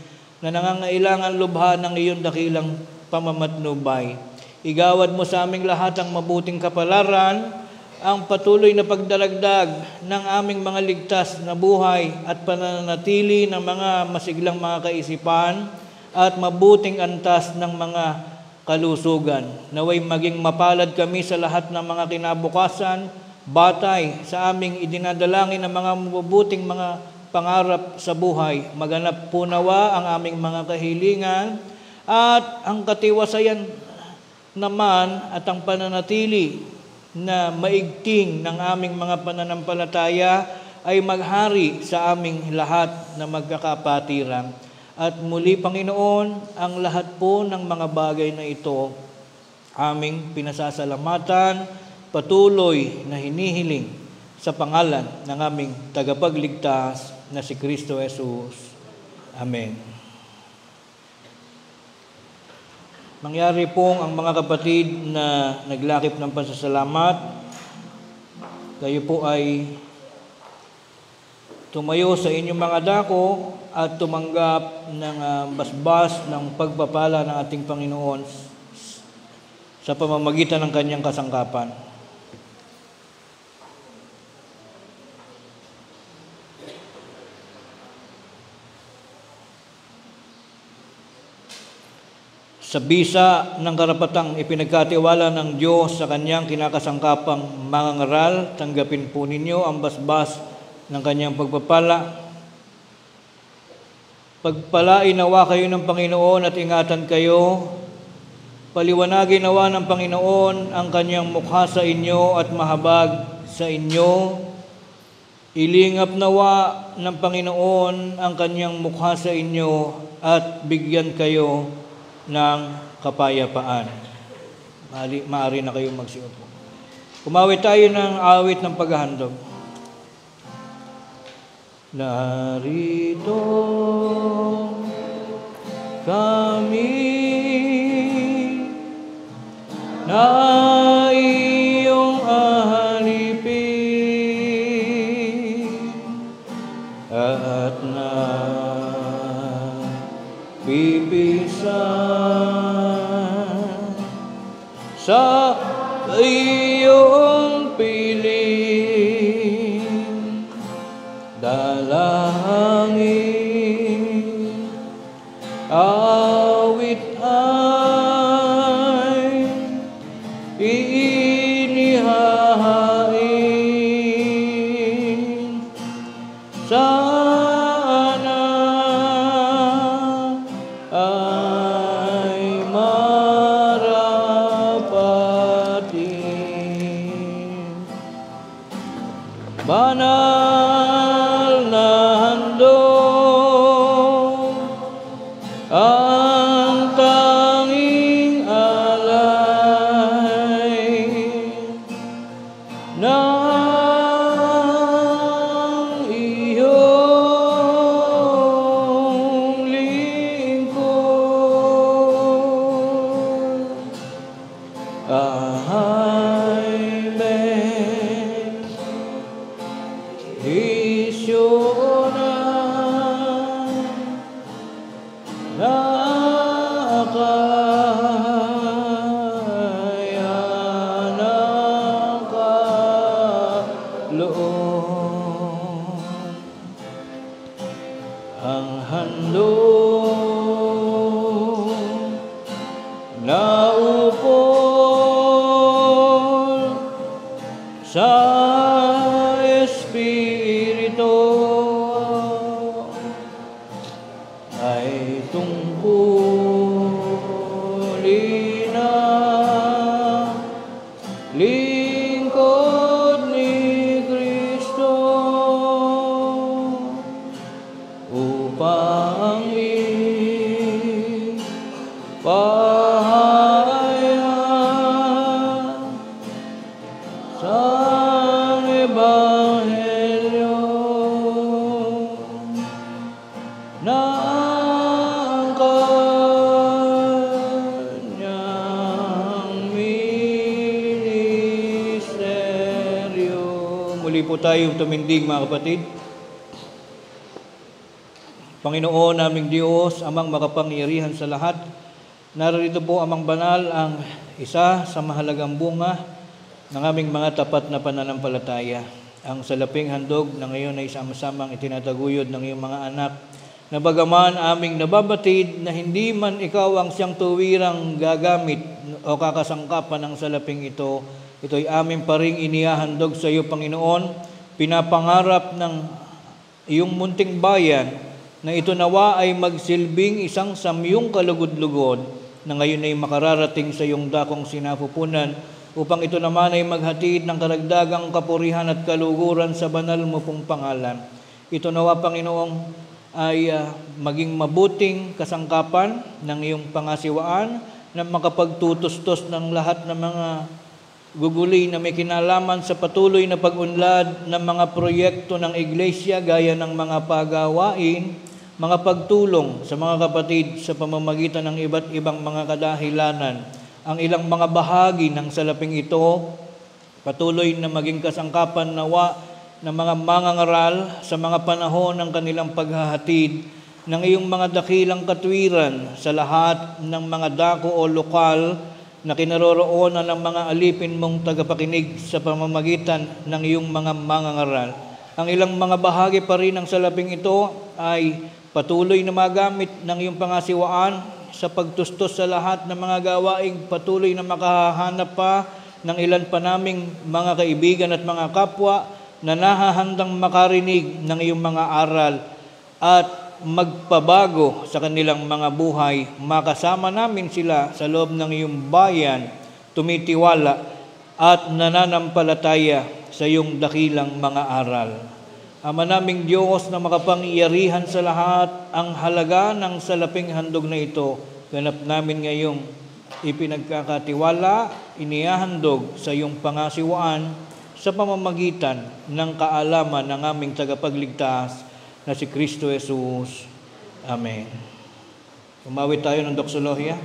na nangangailangan lubha ng iyong dakilang pamamatnubay. Igawad mo sa aming lahat ang mabuting kapalaran, ang patuloy na pagdaragdag ng aming mga ligtas na buhay at pananatili ng mga masiglang mga kaisipan at mabuting antas ng mga kalusugan. Naway maging mapalad kami sa lahat ng mga kinabukasan, batay sa aming idinadalangin ng mga mabubuting mga pangarap sa buhay. Maganap po nawa ang aming mga kahilingan at ang katiwasayan naman at ang pananatili na maigting ng aming mga pananampalataya ay maghari sa aming lahat na magkakapatiran. At muli, Panginoon, ang lahat po ng mga bagay na ito aming pinasasalamatan, patuloy na hinihiling sa pangalan ng aming tagapagligtas na si Kristo Jesus. Amen. Mangyari pong ang mga kapatid na naglakip ng pasasalamat, kayo po ay tumayo sa inyong mga dako at tumanggap ng basbas ng pagpapala ng ating Panginoon sa pamamagitan ng kanyang kasangkapan. Sa bisa ng karapatang ipinagkatiwala ng Diyos sa kanyang kinakasangkapang mangangaral, tanggapin po ninyo ang basbas ng kanyang pagpapala. Pagpalain nawa kayo ng Panginoon at ingatan kayo. Paliwanagin nawa ng Panginoon ang kanyang mukha sa inyo at mahabag sa inyo. Ilingap nawa ng Panginoon ang kanyang mukha sa inyo at bigyan kayo ng kapayapaan. Maaari na kayong magsiupo. Kumawit tayo ng awit ng paghahandog. Narito kami na iyong alipin at na pipisan sa iyong piling dalangin awit ay inihahain sana ay marapatin. Banal na handog ang tanging alay ng iyong lingkod ay may isyo na kaya ng kaloob ang handog na upol sa Espiritu ay tungkulin na lingkod ni Kristo upang ipahayag ng kanyang ministeryo. Muli po tayong tumindig, mga kapatid. Panginoon naming Diyos, amang makapangyarihan sa lahat, narito po amang banal ang isa sa mahalagang bunga ng aming mga tapat na pananampalataya. Ang salaping handog na ngayon ay sama-samang itinataguyod ng iyong mga anak, na bagaman aming nababatid na hindi man ikaw ang siyang tuwirang gagamit o kakasangkapan ng salaping ito, ito'y aming pa ring inihahandog sa iyo, Panginoon, pinapangarap ng iyong munting bayan na ito nawa ay magsilbing isang samyong kalugod-lugod na ngayon ay makararating sa iyong dakong sinapupunan, upang ito naman ay maghatid ng karagdagang kapurihan at kaluguran sa banal mo pong pangalan. Ito nawa, Panginoong, ay maging mabuting kasangkapan ng iyong pangasiwaan na makapagtutustos ng lahat ng mga guguli na may kinalaman sa patuloy na pag-unlad ng mga proyekto ng iglesia, gaya ng mga pagawain, mga pagtulong sa mga kapatid sa pamamagitan ng iba't ibang mga kadahilanan. Ang ilang mga bahagi ng salaping ito patuloy na maging kasangkapan nawa ng mga mangangaral sa mga panahon ng kanilang paghahatid ng iyong mga dakilang katwiran sa lahat ng mga dako o lokal na kinaroroonan ng mga alipin mong tagapakinig sa pamamagitan ng iyong mga mangangaral. Ang ilang mga bahagi pa rin ng salaping ito ay patuloy na magamit ng iyong pangasiwaan sa pagtustos sa lahat ng mga gawaing patuloy na makahanap pa ng ilan pa naming mga kaibigan at mga kapwa na nahahandang makarinig ng iyong mga aral at magpabago sa kanilang mga buhay. Makasama namin sila sa loob ng iyong bayan, tumitiwala at nananampalataya sa iyong dakilang mga aral. Ama naming Diyos na makapangyarihan sa lahat, ang halaga ng salaping handog na ito, ganap namin ngayong ipinagkakatiwala, inihahandog sa iyong pangasiwaan sa pamamagitan ng kaalaman ng aming tagapagligtas na si Kristo Jesus. Amen. Umawit tayo ng doxologia.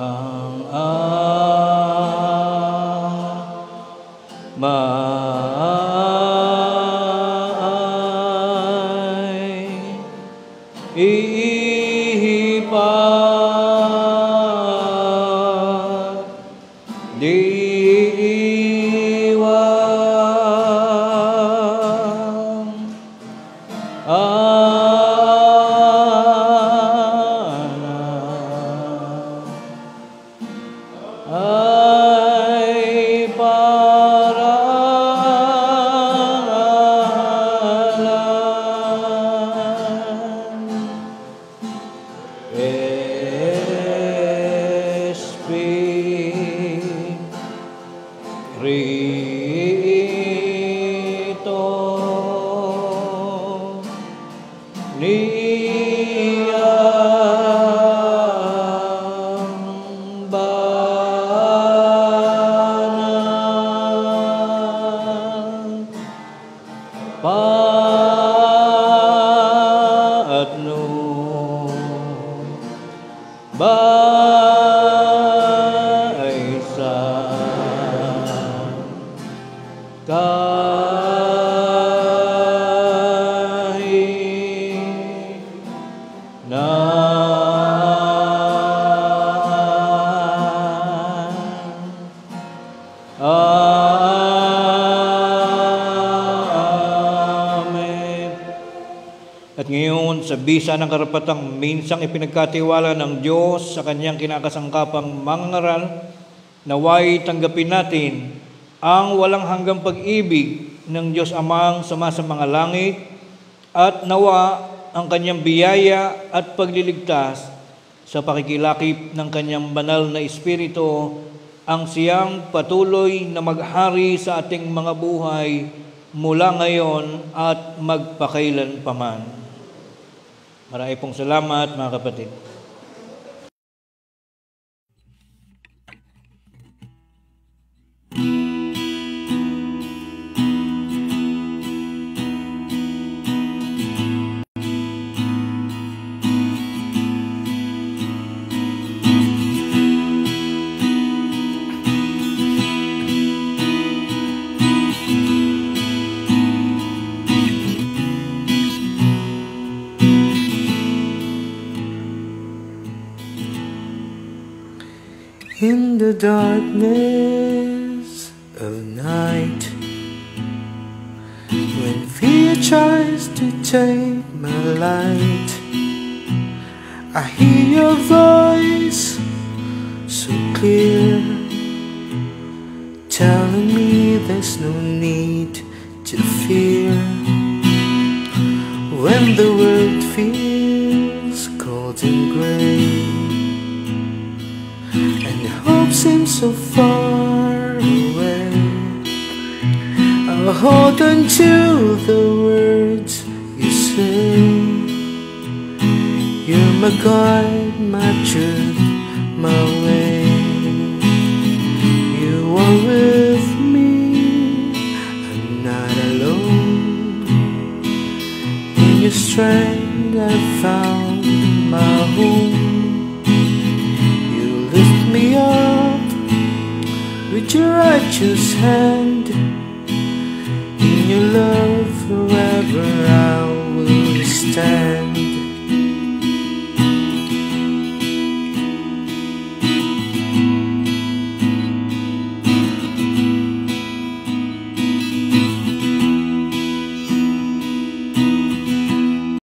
Ang At ngayon, sa bisa ng karapatang minsang ipinagkatiwala ng Diyos sa kanyang kinakasangkapang mangangaral, naway tanggapin natin ang walang hanggang pag-ibig ng Diyos Amang sama sa mga langit, at nawa ang kanyang biyaya at pagliligtas sa pakikilakip ng kanyang banal na Espiritu, ang siyang patuloy na maghari sa ating mga buhay mula ngayon at magpakailan paman. Marami pong salamat, mga kapatid. In the darkness of night, when fear tries to take my light, I hear your voice so clear, telling me there's no need to fear. When the world feels cold and grey, and hope seems so far away, I'll hold on to the words you say. You're my guide, my truth, my way. You are with me, I'm not alone. In your strength I found my home. You lift me up with your righteous hand. In your love forever I will stand.